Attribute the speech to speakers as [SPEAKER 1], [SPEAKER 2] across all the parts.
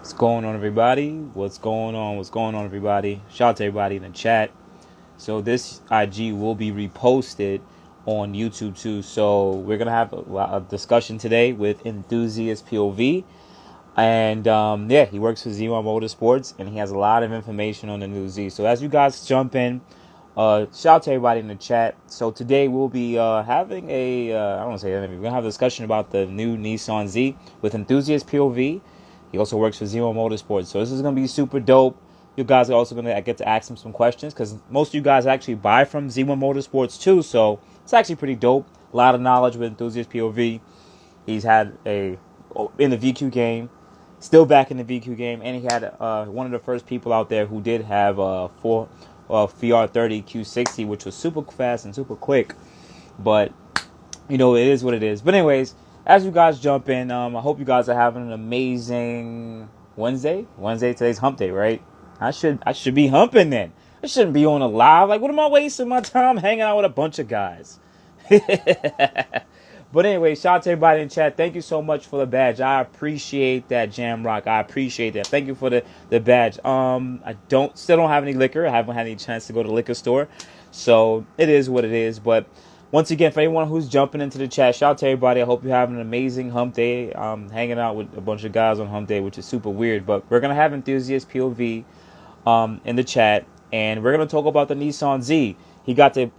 [SPEAKER 1] What's going on, everybody? What's going on? What's going on, everybody? Shout out to everybody in the chat. So this IG will be reposted on YouTube too. So we're gonna have a discussion today with Enthusiast POV, and yeah, he works for Z1 Motorsports, and he has a lot of information on the new Z. So as you guys jump in, shout out to everybody in the chat. So today we'll be having a I don't want to say interview. We're gonna have a discussion about the new Nissan Z with Enthusiast POV. He also works for Z1 Motorsports. So this is gonna be super dope. You guys are also gonna get to ask him some questions because most of you guys actually buy from Z1 Motorsports too. So it's actually pretty dope. A lot of knowledge with Enthusiast POV. He's had in the VQ game, still back in the VQ game, and he had one of the first people out there who did have VR30 Q60, which was super fast and super quick. But you know, it is what it is. But anyways, as you guys jump in, I hope you guys are having an amazing Wednesday. Today's hump day, right? I should be humping then. I shouldn't be on a live. Like, what am I wasting my time hanging out with a bunch of guys? But anyway, shout out to everybody in chat. Thank you so much for the badge. I appreciate that, Jamrock. I appreciate that. Thank you for the badge. I still don't have any liquor. I haven't had any chance to go to the liquor store. So it is what it is. But once again, for anyone who's jumping into the chat, shout out to everybody. I hope you're having an amazing hump day. Hanging out with a bunch of guys on hump day, which is super weird. But we're going to have Enthusiast POV in the chat. And we're going to talk about the Nissan Z. He got to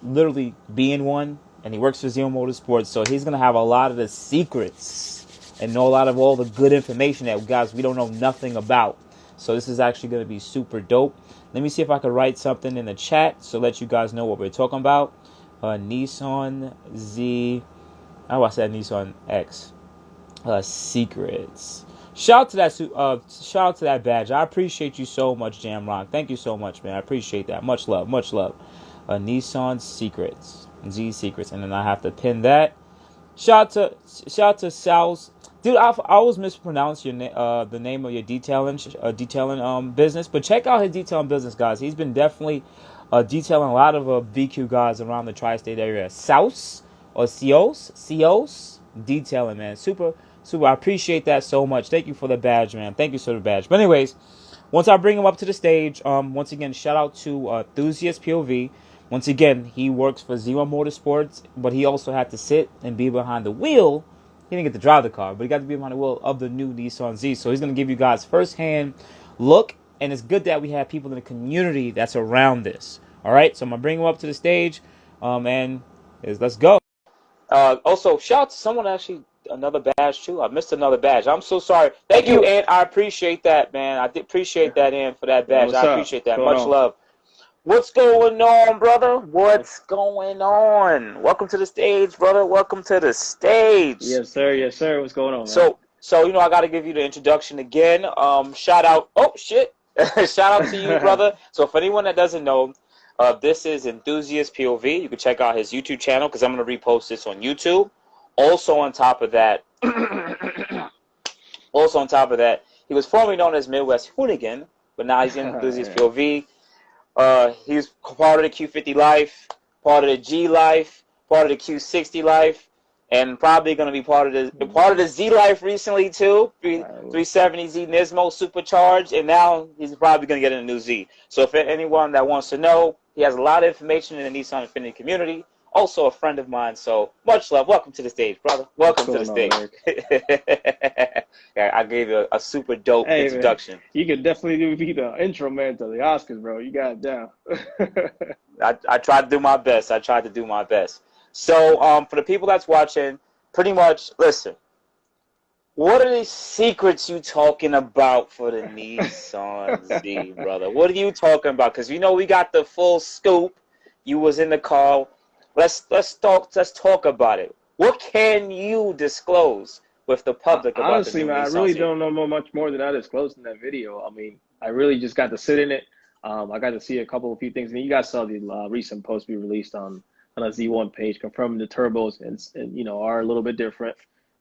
[SPEAKER 1] literally be in one. And he works for Z1 Motorsports, so he's going to have a lot of the secrets and know a lot of all the good information that, guys, we don't know nothing about. So this is actually going to be super dope. Let me see if I can write something in the chat so let you guys know what we're talking about. Nissan Z. Oh, I said Nissan X. Secrets. Shout out to that badge. I appreciate you so much, Jamrock. Thank you so much, man. I appreciate that. Much love, much love. Nissan Secrets. Z Secrets, and then I have to pin that. Shout out to Sal's, dude. I always mispronounce your the name of your detailing business, but check out his detailing business, guys. He's been definitely detailing a lot of VQ guys around the tri-state area. South or Cios detailing, man. Super. I appreciate that so much. Thank you for the badge, man. Thank you for the badge. But anyways, once I bring him up to the stage, once again, shout out to Enthusiast POV. Once again, he works for Z1 Motorsports, but he also had to sit and be behind the wheel. He didn't get to drive the car, but he got to be behind the wheel of the new Nissan Z. So he's going to give you guys firsthand look, and it's good that we have people in the community that's around this. All right, so I'm going to bring him up to the stage, and let's go. Also, shout out to someone actually, another badge too. I missed another badge. I'm so sorry. Thank you, Ant. I appreciate that, man. I did appreciate that, Ant, for that badge. I appreciate that. Much love. What's going on, brother? What's going on? Welcome to the stage, brother. Welcome to the stage.
[SPEAKER 2] Yes, sir. Yes, sir. What's going on,
[SPEAKER 1] man? So you know, I got to give you the introduction again. Shout out. Oh, shit. Shout out to you, brother. So for anyone that doesn't know, this is Enthusiast POV. You can check out his YouTube channel because I'm going to repost this on YouTube. Also on top of that, he was formerly known as Midwest Hoonigan, but now he's in Enthusiast POV. He's part of the Q50 life, part of the G life, part of the Q60 life, and probably going to be part of the Z life recently too. 370 Z Nismo supercharged, and now he's probably going to get in a new Z. So if anyone that wants to know, he has a lot of information in the Nissan Infinity community. Also a friend of mine, so much love. Welcome to the stage, brother. Welcome to the stage. Yeah, I gave you a super dope introduction.
[SPEAKER 2] Man, you could definitely be the intro man to the Oscars, bro. You got it down.
[SPEAKER 1] I tried to do my best. So for the people that's watching, pretty much, listen. What are the secrets you talking about for the Nissan Z, brother? What are you talking about? Because you know we got the full scoop. You was in the car. Let's talk about it. What can you disclose with the public about
[SPEAKER 2] honestly,
[SPEAKER 1] the new
[SPEAKER 2] man,
[SPEAKER 1] Nissan
[SPEAKER 2] I really
[SPEAKER 1] Z?
[SPEAKER 2] don't know much more than I disclosed in that video. I mean, I really just got to sit in it. I got to see a few things. And you guys saw the recent post we released on a Z1 page confirming the turbos and you know are a little bit different.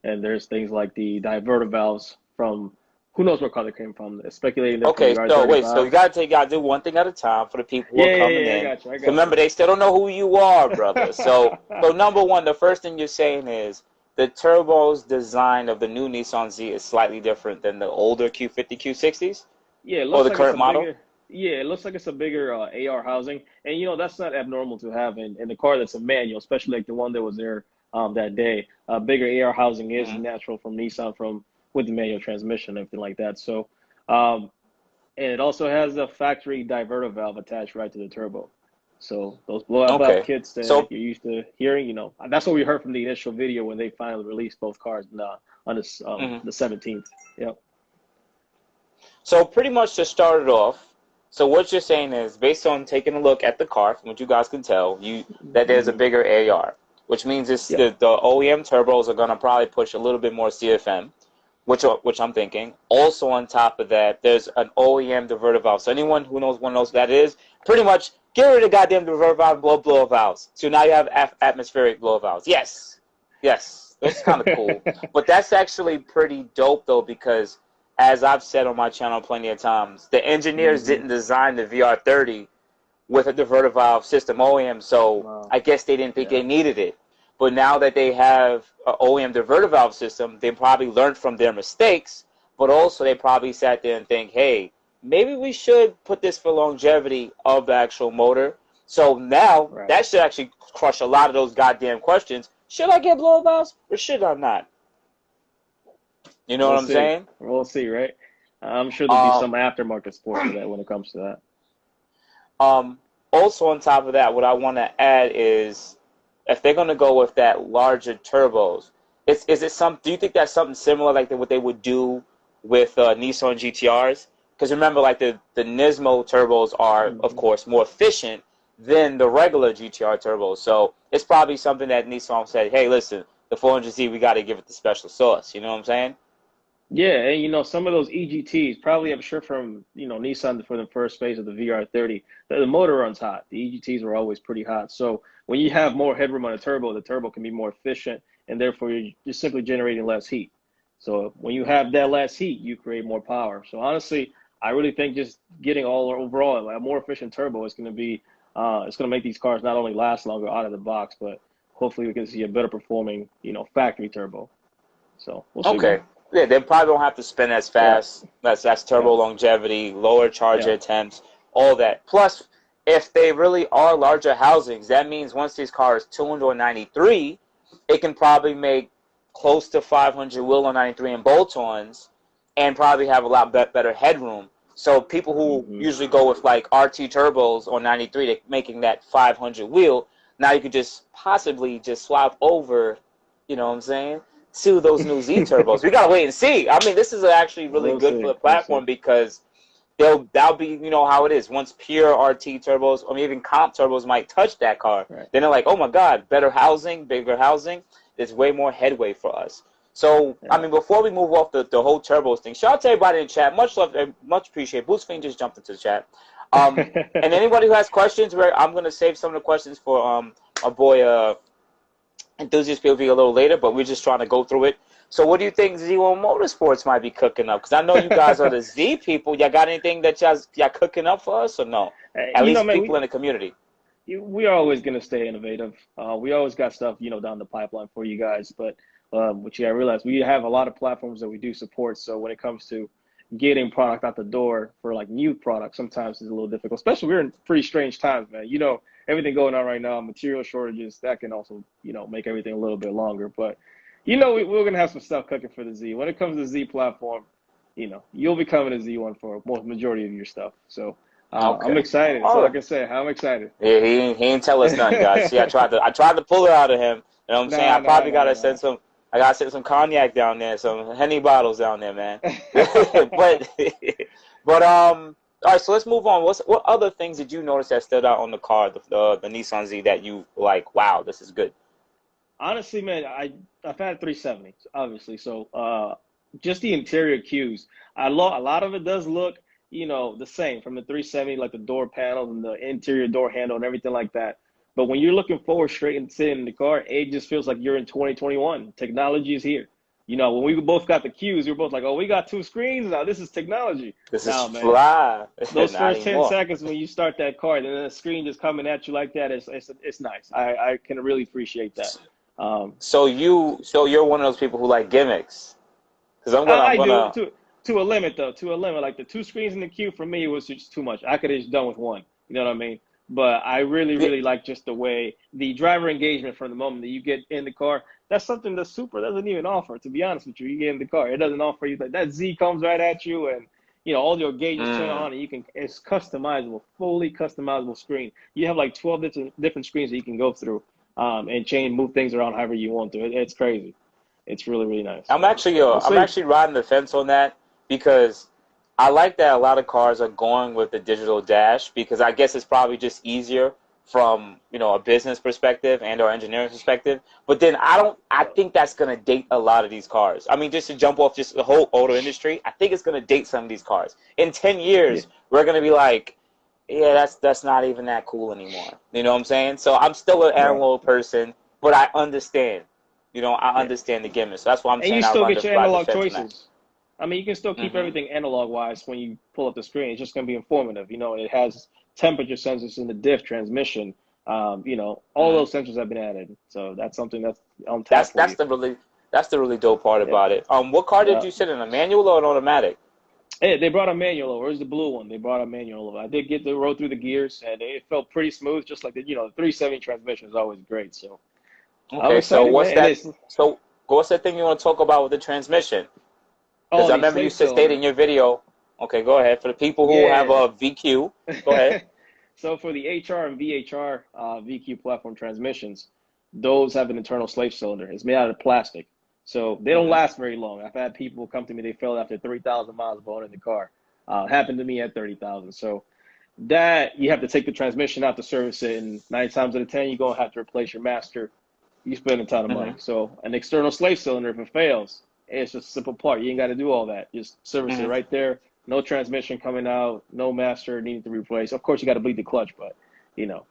[SPEAKER 2] And there's things like the diverter valves from who knows what color came from. Speculating.
[SPEAKER 1] Okay, so wait, so you gotta do one thing at a time for the people who are coming in.
[SPEAKER 2] I got you.
[SPEAKER 1] Remember, they still don't know who you are, brother. So number one, the first thing you're saying is, the turbos design of the new Nissan Z is slightly different than the older Q50, Q60s,
[SPEAKER 2] Yeah, it
[SPEAKER 1] or
[SPEAKER 2] looks
[SPEAKER 1] the
[SPEAKER 2] like it's
[SPEAKER 1] current
[SPEAKER 2] a
[SPEAKER 1] model?
[SPEAKER 2] bigger. Yeah, it looks like it's a bigger AR housing, and that's not abnormal to have in a car that's a manual, especially like the one that was there that day. Bigger AR housing is
[SPEAKER 1] Mm-hmm.
[SPEAKER 2] natural from Nissan from with the manual transmission and everything like that. So, um, and it also has a factory diverter valve attached right to the turbo. So those blowout valve
[SPEAKER 1] Okay.
[SPEAKER 2] kits that
[SPEAKER 1] So
[SPEAKER 2] you're used to hearing, that's what we heard from the initial video when they finally released both cars on
[SPEAKER 1] mhm.
[SPEAKER 2] the 17th. Yep.
[SPEAKER 1] So pretty much to start it off, so what you're saying is, based on taking a look at the car, from what you guys can tell, that there's a
[SPEAKER 2] Hmm.
[SPEAKER 1] bigger AR, which means
[SPEAKER 2] Yep.
[SPEAKER 1] the OEM turbos are gonna probably push a little bit more CFM, which I'm thinking. Also on top of that, there's an OEM diverter valve. So anyone who knows what that is, pretty much get rid of the goddamn diverter valve and blow valves. So now you have atmospheric blow valves. Yes, yes, that's kind of cool. But that's actually pretty dope though, because as I've said on my channel plenty of times, the engineers
[SPEAKER 2] Hmm.
[SPEAKER 1] didn't design the VR30 with a diverter valve system OEM, so
[SPEAKER 2] Wow.
[SPEAKER 1] I guess they didn't think
[SPEAKER 2] Yeah.
[SPEAKER 1] they needed it. But now that they have an OEM diverter valve system, they probably learned from their mistakes, but also they probably sat there and think, hey, maybe we should put this for longevity of the actual motor. So now
[SPEAKER 2] Right.
[SPEAKER 1] that should actually crush a lot of those goddamn questions. Should I get blow valves or should I not? You know
[SPEAKER 2] We'll
[SPEAKER 1] what I'm
[SPEAKER 2] see.
[SPEAKER 1] saying?
[SPEAKER 2] We'll see, right? I'm sure there'll be
[SPEAKER 1] Um,
[SPEAKER 2] some aftermarket support for that when it comes to that.
[SPEAKER 1] Um, Also, on top of that, what I want to add is if they're going to go with that larger turbos, is it some? Do you think that's something similar like what they would do with Nissan GTRs? Because remember, like the Nismo turbos are, of
[SPEAKER 2] Hmm.
[SPEAKER 1] course, more efficient than the regular GTR turbos. So it's probably something that Nissan said, hey, listen, the 400Z, we got to give it the special sauce. You know what I'm saying?
[SPEAKER 2] Yeah, and some of those EGTs, probably I'm sure from Nissan for the first phase of the VR30, the motor runs hot. The EGTs were always pretty hot. So when you have more headroom on a turbo, the turbo can be more efficient, and therefore you're just simply generating less heat. So when you have that less heat, you create more power. So honestly, I really think just getting all overall a more efficient turbo is going to be it's going to make these cars not only last longer out of the box, but hopefully we can see a better performing factory turbo. So we'll see, man.
[SPEAKER 1] Okay. Yeah, they probably don't have to spin as
[SPEAKER 2] Yeah,
[SPEAKER 1] fast. That's
[SPEAKER 2] yeah,
[SPEAKER 1] turbo longevity, lower charger
[SPEAKER 2] yeah.
[SPEAKER 1] attempts, all that. Plus, if they really are larger housings, that means once these cars tuned on 93, it can probably make close to 500 wheel on 93 and bolt-ons, and probably have a lot better headroom. So people who
[SPEAKER 2] Hmm.
[SPEAKER 1] usually go with like RT turbos on 93, they making that 500 wheel. Now you could just possibly just swap over. You know what I'm saying? To those new Z turbos. We gotta wait and see. I mean, this is actually really
[SPEAKER 2] We'll
[SPEAKER 1] good for
[SPEAKER 2] see.
[SPEAKER 1] the
[SPEAKER 2] We'll see.
[SPEAKER 1] platform because that'll be how it is. Once pure RT turbos or even comp turbos might touch that car,
[SPEAKER 2] Right.
[SPEAKER 1] then they're like, oh my god, better housing, bigger housing. There's way more headway for us. So I
[SPEAKER 2] Yeah.
[SPEAKER 1] mean, before we move off the whole turbos thing, shout out to everybody in chat. Much love, much appreciated. Boost Fiend just jumped into the chat. And anybody who has questions, I'm gonna save some of the questions for our boy enthusiast POV a little later, but we're just trying to go through it. So what do you think Z1 Motorsports might be cooking up? Because I know you guys are the Z people. Y'all got anything that y'all cooking up for us or no? At least
[SPEAKER 2] Man,
[SPEAKER 1] people in the community.
[SPEAKER 2] we are always going to stay innovative. We always got stuff, down the pipeline for you guys. But what you got to realize, we have a lot of platforms that we do support. So when it comes to getting product out the door for like new products, sometimes it's a little difficult. Especially we're in pretty strange times, man. Everything going on right now, material shortages, that can also, make everything a little bit longer. But we're gonna have some stuff cooking for the Z. When it comes to the Z platform, you'll be coming to Z1 for most majority of your stuff. So I'm
[SPEAKER 1] Okay.
[SPEAKER 2] excited. So
[SPEAKER 1] All
[SPEAKER 2] like
[SPEAKER 1] right.
[SPEAKER 2] I said, I'm excited.
[SPEAKER 1] Yeah, he ain't tell us nothing, guys. See, I tried to pull it out of him. You know what I'm saying?
[SPEAKER 2] Nah,
[SPEAKER 1] I
[SPEAKER 2] nah,
[SPEAKER 1] probably
[SPEAKER 2] nah,
[SPEAKER 1] gotta
[SPEAKER 2] nah.
[SPEAKER 1] send some. I gotta send some cognac down there, some Henny bottles down there, man. but all right. So let's move on. What other things did you notice that stood out on the car, the Nissan Z that you like? Wow, this is good.
[SPEAKER 2] Honestly, man, I've had 370, obviously. So just the interior cues, a lot of it does look, the same from the 370, like the door panels and the interior door handle and everything like that. But when you're looking forward straight and sitting in the car, it just feels like you're in 2021. Technology is here. When we both got the cues, we were both like, "Oh, we got two screens now. This is technology."
[SPEAKER 1] This is
[SPEAKER 2] Now, man,
[SPEAKER 1] fly.
[SPEAKER 2] those
[SPEAKER 1] Not
[SPEAKER 2] first 10
[SPEAKER 1] anymore.
[SPEAKER 2] seconds when you start that car and then the screen just coming at you like that, it's nice. I can really appreciate that.
[SPEAKER 1] So you're one of those people who like gimmicks, because I'm
[SPEAKER 2] I do
[SPEAKER 1] gonna.
[SPEAKER 2] to a limit though. To a limit, like the two screens in the queue for me was just too much. I could have just done with one. You know what I mean? But I really,
[SPEAKER 1] Yeah,
[SPEAKER 2] really like just the way the driver engagement from the moment that you get in the car. That's something that Super doesn't even offer. To be honest with you, you get in the car, it doesn't offer you like that. Z comes right at you, and all your gauges turn
[SPEAKER 1] mm,
[SPEAKER 2] on, and you can. It's customizable, fully customizable screen. You have like 12 different screens that you can go through, and change, move things around however you want to. It's crazy. It's really, really nice. So we'll
[SPEAKER 1] I'm
[SPEAKER 2] see.
[SPEAKER 1] actually riding the fence on that, because I like that a lot of cars are going with the digital dash, because I guess it's probably just easier from a business perspective and or engineering perspective. But then I think that's gonna date a lot of these cars. I mean, just to jump off just the whole auto industry, I think it's gonna date some of these cars. In 10
[SPEAKER 2] Yeah,
[SPEAKER 1] years, we're gonna be like, yeah, that's not even that cool anymore. You know what I'm saying? So I'm still an
[SPEAKER 2] right.
[SPEAKER 1] analog person, but I understand. I
[SPEAKER 2] Yeah.
[SPEAKER 1] understand the gimmick. So that's why I'm
[SPEAKER 2] And you
[SPEAKER 1] saying I
[SPEAKER 2] still get your
[SPEAKER 1] ride the
[SPEAKER 2] analog
[SPEAKER 1] fence on that.
[SPEAKER 2] choices. I mean, you can still keep
[SPEAKER 1] Hmm.
[SPEAKER 2] everything analog wise when you pull up the screen. It's just going to be informative. It has temperature sensors in the diff transmission. All
[SPEAKER 1] Hmm.
[SPEAKER 2] those sensors have been added. So that's something that's on tap
[SPEAKER 1] That's
[SPEAKER 2] for
[SPEAKER 1] that's
[SPEAKER 2] you.
[SPEAKER 1] the really that's the really dope part
[SPEAKER 2] Yeah.
[SPEAKER 1] about it. What car did
[SPEAKER 2] Yeah.
[SPEAKER 1] you sit in? A manual or an automatic?
[SPEAKER 2] Hey, they brought a manual over. Where's the blue one? They brought a manual over. I did get to roll through the gears, and it felt pretty smooth, just like the 370 transmission is always great. So I'm
[SPEAKER 1] Okay, so
[SPEAKER 2] excited,
[SPEAKER 1] what's
[SPEAKER 2] man. And
[SPEAKER 1] that?
[SPEAKER 2] it's
[SPEAKER 1] So what's that thing you want to talk about with the transmission? Because I
[SPEAKER 2] the
[SPEAKER 1] remember you
[SPEAKER 2] slave
[SPEAKER 1] stated
[SPEAKER 2] cylinder.
[SPEAKER 1] in your video. Okay, go ahead. For the people who have
[SPEAKER 2] Yeah.
[SPEAKER 1] a VQ, go ahead.
[SPEAKER 2] So for the HR and VHR VQ platform transmissions, those have an internal slave cylinder. It's made out of plastic, so they don't
[SPEAKER 1] Hmm.
[SPEAKER 2] last very long. I've had people come to me; they failed after 3,000 miles blowing in the car. Happened to me at 30,000. So that you have to take the transmission out to service it, and 9 times out of 10, you're gonna have to replace your master. You spend a ton of
[SPEAKER 1] Hmm.
[SPEAKER 2] money. So an external slave cylinder, if it fails, it's just a simple part. You ain't got to do all that. Just service it
[SPEAKER 1] Hmm.
[SPEAKER 2] right there. No transmission coming out. No master needing to replace. Of course, you got to bleed the clutch, but you know,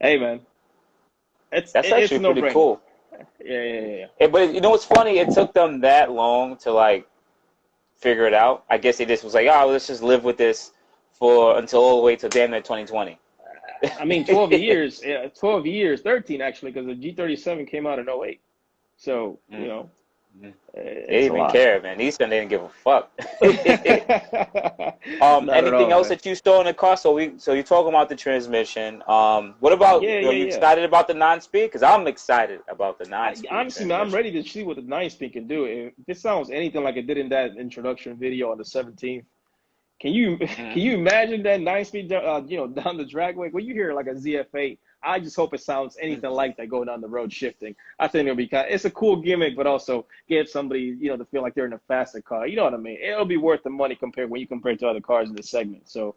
[SPEAKER 2] hey man,
[SPEAKER 1] That's
[SPEAKER 2] it's a
[SPEAKER 1] actually
[SPEAKER 2] no
[SPEAKER 1] pretty
[SPEAKER 2] brainer.
[SPEAKER 1] cool.
[SPEAKER 2] Yeah.
[SPEAKER 1] But you know what's funny? It took them that long to like figure it out. I guess they just was like, oh, let's just live with this for until all the way to damn near 2020.
[SPEAKER 2] I mean, 12 years, 12 years, 13 actually, because the G37 came out in '08. So
[SPEAKER 1] Mm. They
[SPEAKER 2] it's
[SPEAKER 1] didn't
[SPEAKER 2] a
[SPEAKER 1] even
[SPEAKER 2] lot.
[SPEAKER 1] care, man. These men didn't give a fuck.
[SPEAKER 2] Not at
[SPEAKER 1] Anything
[SPEAKER 2] all,
[SPEAKER 1] else
[SPEAKER 2] man.
[SPEAKER 1] that you saw in the car? So you're talking about the transmission. What about,
[SPEAKER 2] Yeah,
[SPEAKER 1] are
[SPEAKER 2] yeah,
[SPEAKER 1] you
[SPEAKER 2] yeah.
[SPEAKER 1] excited about the 9-speed? Because I'm excited about the nine-speed
[SPEAKER 2] Honestly, man, I'm
[SPEAKER 1] transmission.
[SPEAKER 2] ready to see what the 9 speed can do. If this sounds anything like it did in that introduction video on the 17th, can you
[SPEAKER 1] Hmm.
[SPEAKER 2] can you imagine that 9 speed down the dragway? When you hear like a ZF8, I just hope it sounds anything like that going down the road shifting. I think it's a cool gimmick, but also give somebody to feel like they're in a faster car. You know what I mean? It'll be worth the money compared when you compare it to other cars in the segment. So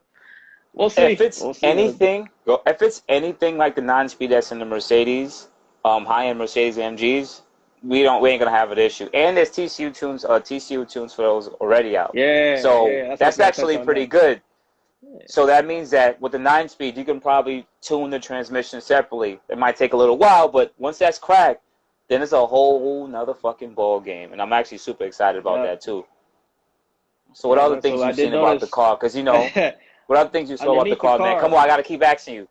[SPEAKER 2] we'll
[SPEAKER 1] If
[SPEAKER 2] see.
[SPEAKER 1] it's
[SPEAKER 2] We'll see, man.
[SPEAKER 1] anything like the 9-speed that's in the Mercedes, high-end Mercedes AMGs, we ain't gonna have an issue. And there's TCU tunes for those already out. So
[SPEAKER 2] Yeah. That's what I was
[SPEAKER 1] that's
[SPEAKER 2] gonna touch
[SPEAKER 1] actually
[SPEAKER 2] on
[SPEAKER 1] pretty
[SPEAKER 2] next.
[SPEAKER 1] good. So that means that with the 9-speed, you can probably tune the transmission separately. It might take a little while, but once that's cracked, then it's a whole nother fucking ball game. And I'm actually super excited about
[SPEAKER 2] Yeah,
[SPEAKER 1] that too. So what
[SPEAKER 2] yeah,
[SPEAKER 1] other
[SPEAKER 2] man. So
[SPEAKER 1] things
[SPEAKER 2] I
[SPEAKER 1] you've
[SPEAKER 2] did
[SPEAKER 1] seen about the
[SPEAKER 2] notice
[SPEAKER 1] car? Because what other things you saw about the
[SPEAKER 2] underneath the
[SPEAKER 1] car, man? Come
[SPEAKER 2] car.
[SPEAKER 1] on, I gotta keep asking you.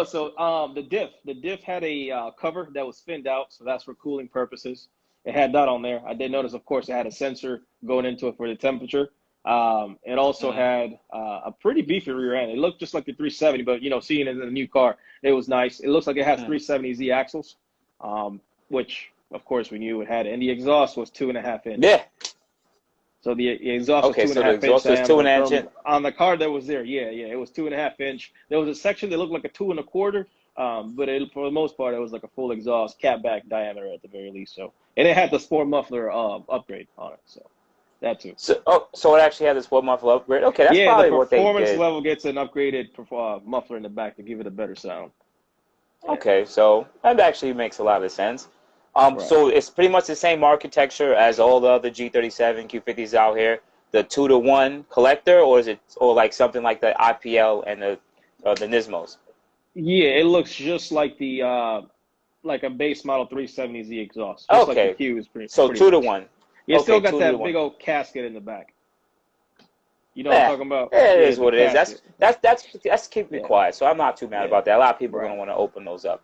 [SPEAKER 2] So the diff had a cover that was finned out, so that's for cooling purposes. It had that on there. I did notice, of course, it had a sensor going into it for the temperature. It also
[SPEAKER 1] Hmm.
[SPEAKER 2] had a pretty beefy rear end. It looked just like the 370, but seeing it in a new car, it was nice. It looks like it has 370Z axles, which of course we knew it had, and the exhaust was 2.5 inch.
[SPEAKER 1] Yeah.
[SPEAKER 2] So the exhaust was
[SPEAKER 1] Okay,
[SPEAKER 2] two and
[SPEAKER 1] so
[SPEAKER 2] a
[SPEAKER 1] the
[SPEAKER 2] half inch
[SPEAKER 1] exhaust was two and
[SPEAKER 2] diameter
[SPEAKER 1] a half
[SPEAKER 2] from
[SPEAKER 1] inch.
[SPEAKER 2] on the car that was there. Yeah, it was 2.5 inch. There was a section that looked like a 2.25, but for the most part, it was like a full exhaust catback diameter at the very least. So, and it had the sport muffler upgrade on it. So that too.
[SPEAKER 1] So it actually had this 4-month upgrade. Okay, that's
[SPEAKER 2] Yeah, the
[SPEAKER 1] probably what they
[SPEAKER 2] performance
[SPEAKER 1] did.
[SPEAKER 2] level gets an upgraded muffler in the back to give it a better sound. Yeah,
[SPEAKER 1] Okay, so that actually makes a lot of sense.
[SPEAKER 2] right.
[SPEAKER 1] So it's pretty much the same architecture as all the other G37 Q50s out here. The 2-to-1 collector, or is it, or like something like the IPL and the Nismos?
[SPEAKER 2] Yeah, it looks just like the like a base model 370Z exhaust, just like the
[SPEAKER 1] Okay,
[SPEAKER 2] Q is
[SPEAKER 1] so
[SPEAKER 2] pretty
[SPEAKER 1] two to
[SPEAKER 2] much.
[SPEAKER 1] one.
[SPEAKER 2] You still
[SPEAKER 1] Okay,
[SPEAKER 2] got
[SPEAKER 1] two to
[SPEAKER 2] that
[SPEAKER 1] one.
[SPEAKER 2] big old casket in the back. You know what I'm
[SPEAKER 1] Yeah,
[SPEAKER 2] talking about?
[SPEAKER 1] it
[SPEAKER 2] Yeah,
[SPEAKER 1] is
[SPEAKER 2] the
[SPEAKER 1] what it is.
[SPEAKER 2] casket.
[SPEAKER 1] That's keep me
[SPEAKER 2] Yeah,
[SPEAKER 1] quiet. So I'm not too mad
[SPEAKER 2] yeah,
[SPEAKER 1] about that. A lot of people are
[SPEAKER 2] right.
[SPEAKER 1] gonna want to open those up.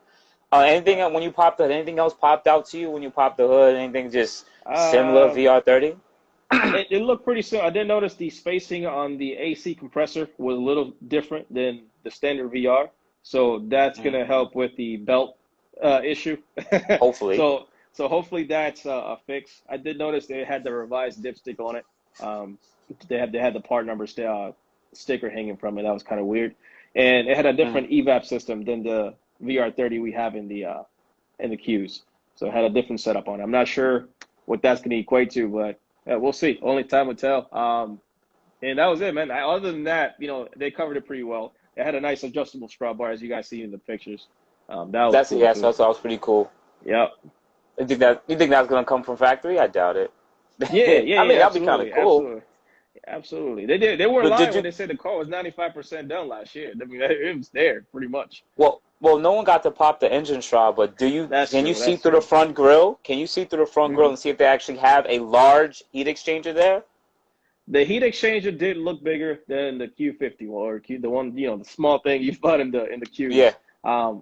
[SPEAKER 1] Anything when you popped the hood? Anything else popped out to you when you popped the hood? Anything just similar
[SPEAKER 2] Uh,
[SPEAKER 1] VR30?
[SPEAKER 2] it looked pretty similar. I did notice the spacing on the AC compressor was a little different than the standard VR, so that's gonna help with the belt issue.
[SPEAKER 1] Hopefully.
[SPEAKER 2] So hopefully that's a fix. I did notice they had the revised dipstick on it. They had the part number sticker hanging from it. That was kind of weird, and it had a different evap system than the VR30 we have in the Qs. So it had a different setup on it. I'm not sure what that's going to equate to, but we'll see. Only time will tell. And that was it, man. Other than that, you know, they covered it pretty well. It had a nice adjustable strut bar, as you guys see in the pictures. That was cool too.
[SPEAKER 1] So that was pretty cool.
[SPEAKER 2] Yep.
[SPEAKER 1] You think that's gonna come from factory? I doubt it.
[SPEAKER 2] Yeah.
[SPEAKER 1] I mean, that'd be kind of cool.
[SPEAKER 2] Absolutely. They weren't lying when they said the car was 95% done last year. I mean, it was there pretty much.
[SPEAKER 1] Well, no one got to pop the engine shroud, but can you see through the front grille? Can you see through the front grille and see if they actually have a large heat exchanger there?
[SPEAKER 2] The heat exchanger did look bigger than the Q50 or the one, you know, the small thing you bought in the Q.
[SPEAKER 1] Yeah.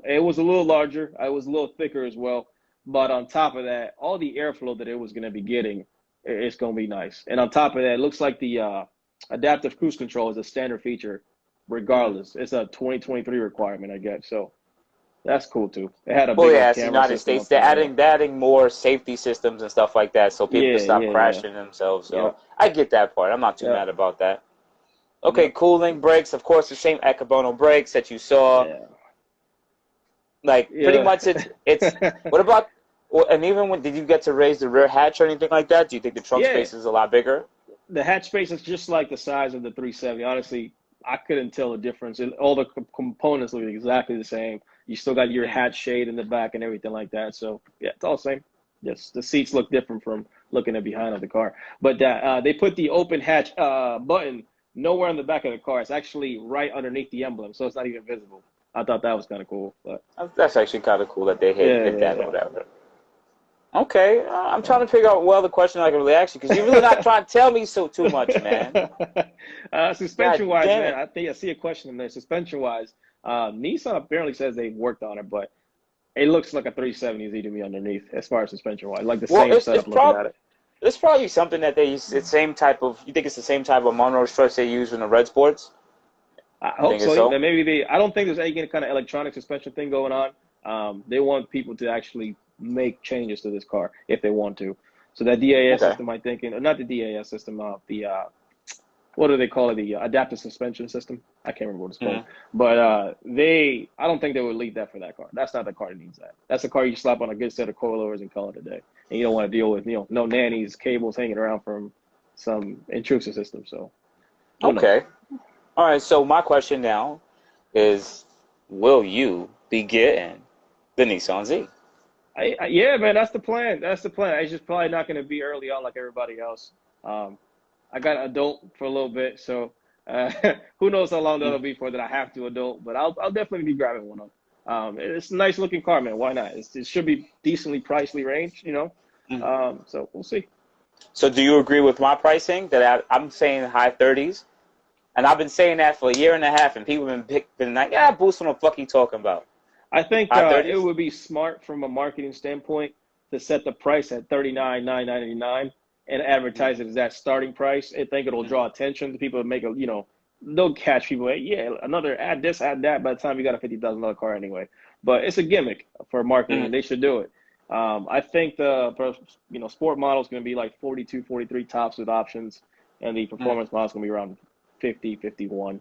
[SPEAKER 2] It was a little larger. It was a little thicker as well. But on top of that, all the airflow that it was going to be getting, it's going to be nice. And on top of that, it looks like the adaptive cruise control is a standard feature regardless. It's a 2023 requirement, I guess. So that's cool too. It had a big
[SPEAKER 1] it's the United States. They're adding more safety systems and stuff like that so people can stop crashing themselves. So I get that part. I'm not too mad about that. Okay, cooling brakes. Of course, the same Ekabono brakes that you saw. Yeah. Like pretty much it's what about, and even when, did you get to raise the rear hatch or anything like that? Do you think the trunk space is a lot bigger?
[SPEAKER 2] The hatch space is just like the size of the 370. Honestly, I couldn't tell the difference. All the components look exactly the same. You still got your hatch shade in the back and everything like that. So yeah, it's all the same. Yes, the seats look different from looking at behind of the car. But they put the open hatch button nowhere on the back of the car. It's actually right underneath the emblem, so it's not even visible. I thought that was kind of cool. But
[SPEAKER 1] that's actually kind of cool that they hit that or whatever. Okay, I'm trying to figure out the question I can really ask you because you're really not trying to tell me too much, man.
[SPEAKER 2] Suspension-wise, man, I think I see a question in there. Suspension-wise, Nissan apparently says they worked on it, but it looks like a 370Z to me underneath as far as suspension-wise, like the same setup looking at it.
[SPEAKER 1] It's probably something that they use. It's same type of. You think it's the same type of Monroe struts they use in the Red Sports?
[SPEAKER 2] I hope so. Maybe I don't think there's any kind of electronic suspension thing going on. They want people to actually make changes to this car if they want to. So that DAS system, I think, not the DAS system, what do they call it? The adaptive suspension system. I can't remember what it's called. But I don't think they would leave that for that car. That's not the car that needs that. That's a car you slap on a good set of coilovers and call it a day. And you don't want to deal with, no nannies, cables hanging around from some intrusive system. So,
[SPEAKER 1] okay. All right, so my question now is, will you be getting the Nissan Z?
[SPEAKER 2] Yeah, man, that's the plan. That's the plan. It's just probably not going to be early on like everybody else. I got adult for a little bit, so who knows how long that'll be for that I have to adult, but I'll definitely be grabbing one of them. It's a nice looking car, man. Why not? It should be decently pricely ranged, so we'll see.
[SPEAKER 1] So do you agree with my pricing that I'm saying high 30s? And I've been saying that for a year and a half, and people have been like, Boost, what the fuck you talking about?
[SPEAKER 2] I think it would be smart from a marketing standpoint to set the price at $39,999 and advertise it as that starting price. I think it'll draw attention to people to make they'll catch people. Another add this, add that. By the time you got a $50,000 car anyway, but it's a gimmick for marketing, and they should do it. I think the sport model is going to be like 42, 43 tops with options, and the performance model is going to be around 50, 51.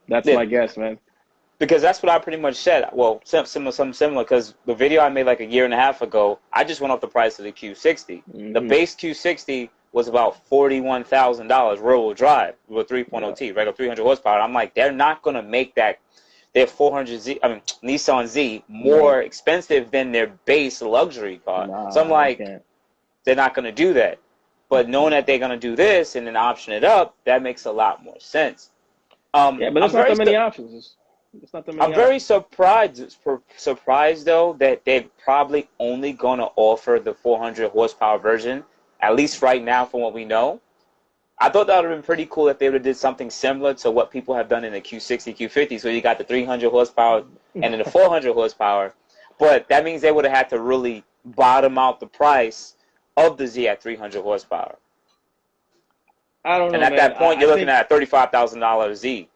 [SPEAKER 2] That's my guess, man.
[SPEAKER 1] Because that's what I pretty much said. Well, something similar, because the video I made like a year and a half ago, I just went off the price of the Q60. The base Q60 was about $41,000 rear-wheel drive with 3.0T, regular 300 horsepower. I'm like, they're not going to make their Nissan Z more expensive than their base luxury car. So I'm like, they're not going to do that. But knowing that they're going to do this and then option it up, that makes a lot more sense.
[SPEAKER 2] But there's not that many options.
[SPEAKER 1] I'm very surprised though that they're probably only going to offer the 400 horsepower version, at least right now from what we know. I thought that would have been pretty cool if they would have did something similar to what people have done in the Q60, Q50. So you got the 300 horsepower and then the 400 horsepower. But that means they would have had to really bottom out the price of the Z at 300 horsepower.
[SPEAKER 2] I don't know,
[SPEAKER 1] And at
[SPEAKER 2] man.
[SPEAKER 1] that point, you're looking at a $35,000 Z.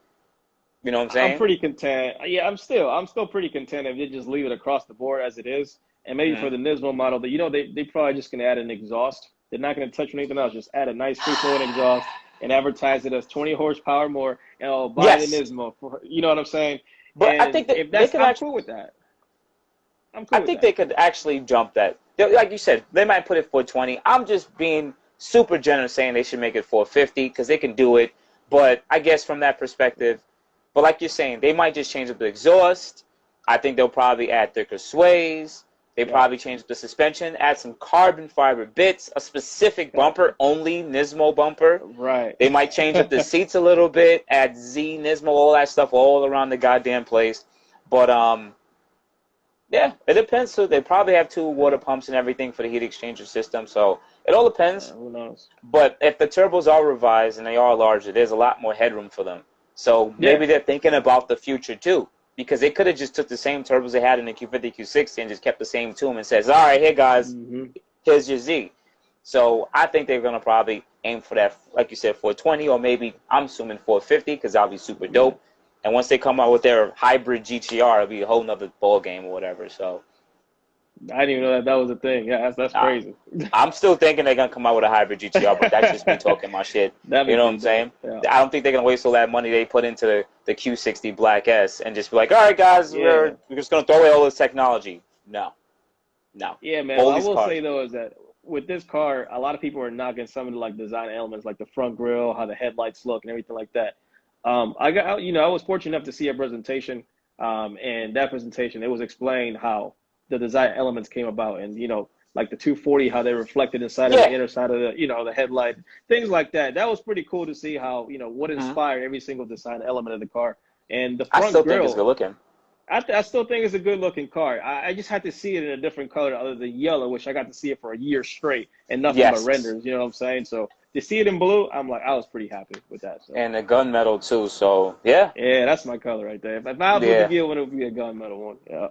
[SPEAKER 1] You know what I'm saying?
[SPEAKER 2] I'm pretty content. Yeah, I'm still pretty content if you just leave it across the board as it is. And maybe for the Nismo model, but they probably just gonna add an exhaust. They're not gonna touch anything else. Just add a nice free flowing exhaust and advertise it as 20 horsepower more. And I'll buy the Nismo for, you know what I'm saying?
[SPEAKER 1] But
[SPEAKER 2] and
[SPEAKER 1] I think that
[SPEAKER 2] if that's, I'm cool with that.
[SPEAKER 1] I think they could actually jump that. Like you said, they might put it 420. I'm just being super generous saying they should make it 450 because they can do it. But I guess from that perspective, but like you're saying, they might just change up the exhaust. I think they'll probably add thicker sways. They probably change up the suspension, add some carbon fiber bits, a specific bumper, only Nismo bumper.
[SPEAKER 2] Right.
[SPEAKER 1] They might change up the seats a little bit, add Z, Nismo, all that stuff all around the goddamn place. But, yeah, it depends. So they probably have 2 water pumps and everything for the heat exchanger system. So it all depends.
[SPEAKER 2] Who knows?
[SPEAKER 1] But if the turbos are revised and they are larger, there's a lot more headroom for them. So maybe they're thinking about the future too. Because they could have just took the same turbos they had in the Q50, Q60 and just kept the same tune and says, all right, here, guys, here's your Z. So I think they're going to probably aim for that, like you said, 420 or maybe, I'm assuming 450 because that'll be super dope. And once they come out with their hybrid GTR, it'll be a whole nother ball game or whatever. So
[SPEAKER 2] I didn't even know that was a thing. Yeah, that's crazy.
[SPEAKER 1] I'm still thinking they're going to come out with a hybrid GTR, but that's just me talking my shit. You know what I'm saying? Yeah. I don't think they're going to waste all that money they put into the Q60 Black S and just be like, all right, guys, we're just going to throw away all this technology. No.
[SPEAKER 2] Yeah, man. What I will say, though, is that with this car, a lot of people are knocking some of the like design elements, like the front grille, how the headlights look, and everything like that. I was fortunate enough to see a presentation, and that presentation, it was explained how the design elements came about, and like the 240, how they reflected inside of the inner side of the the headlight, things like that. That was pretty cool to see how what inspired every single design element of the car. And the front
[SPEAKER 1] I still
[SPEAKER 2] grille,
[SPEAKER 1] think it's good looking.
[SPEAKER 2] I still think it's a good looking car. I just had to see it in a different color other than yellow, which I got to see it for a year straight and nothing but renders. You know what I'm saying? So to see it in blue, I was pretty happy with that. So.
[SPEAKER 1] And the gunmetal too. So yeah,
[SPEAKER 2] that's my color right there. If I was to get one, it would be a gunmetal one. Yeah.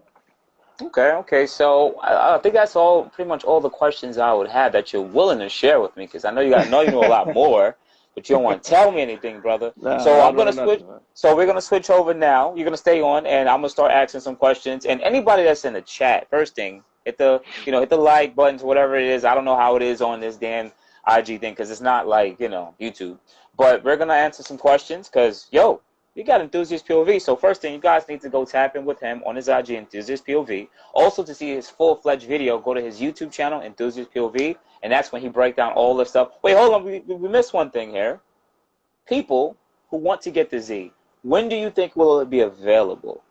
[SPEAKER 1] Okay. So I think that's pretty much all the questions I would have that you're willing to share with me, because I know you know a lot more, but you don't want to tell me anything, brother. So I'm gonna switch. So we're gonna switch over now. You're gonna stay on, and I'm gonna start asking some questions. And anybody that's in the chat, first thing, hit the hit the like buttons, whatever it is. I don't know how it is on this damn IG thing because it's not like YouTube. But we're gonna answer some questions because you got Enthusiast POV. So first thing, you guys need to go tap in with him on his IG, Enthusiast POV. Also, to see his full-fledged video, go to his YouTube channel, Enthusiast POV, and that's when he breaks down all this stuff. Wait, hold on. We missed one thing here. People who want to get the Z, when do you think will it be available?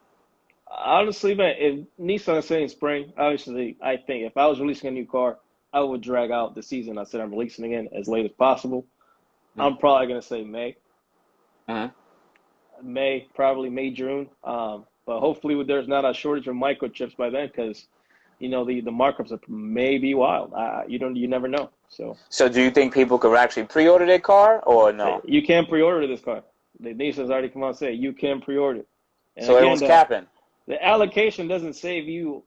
[SPEAKER 2] Honestly, man, if Nissan is saying spring, obviously, I think if I was releasing a new car, I would drag out the season I said I'm releasing again as late as possible. I'm probably going to say May. Probably May, June. But hopefully there's not a shortage of microchips by then, because the markups may be wild. You never know. So
[SPEAKER 1] do you think people could actually pre-order their car or no?
[SPEAKER 2] You can pre-order this car. The Nissan's already come out and said you can pre-order it. And
[SPEAKER 1] so everyone's capping.
[SPEAKER 2] The allocation doesn't save you.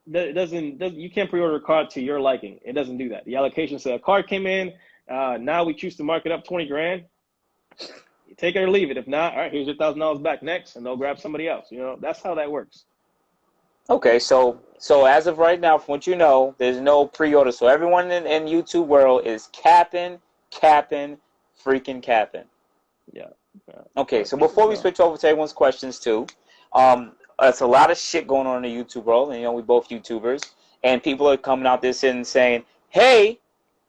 [SPEAKER 2] You can't pre-order a car to your liking. It doesn't do that. The allocation said a car came in. Now we choose to mark it up $20 grand. You take it or leave it. If not, all right, here's your $1,000 back next, and they'll grab somebody else. That's how that works.
[SPEAKER 1] Okay, so as of right now, from what you know, there's no pre-order. So everyone in YouTube world is capping, freaking capping.
[SPEAKER 2] Yeah.
[SPEAKER 1] Okay, so before we switch over to everyone's questions too, it's a lot of shit going on in the YouTube world, and we both YouTubers, and people are coming out this and saying, hey,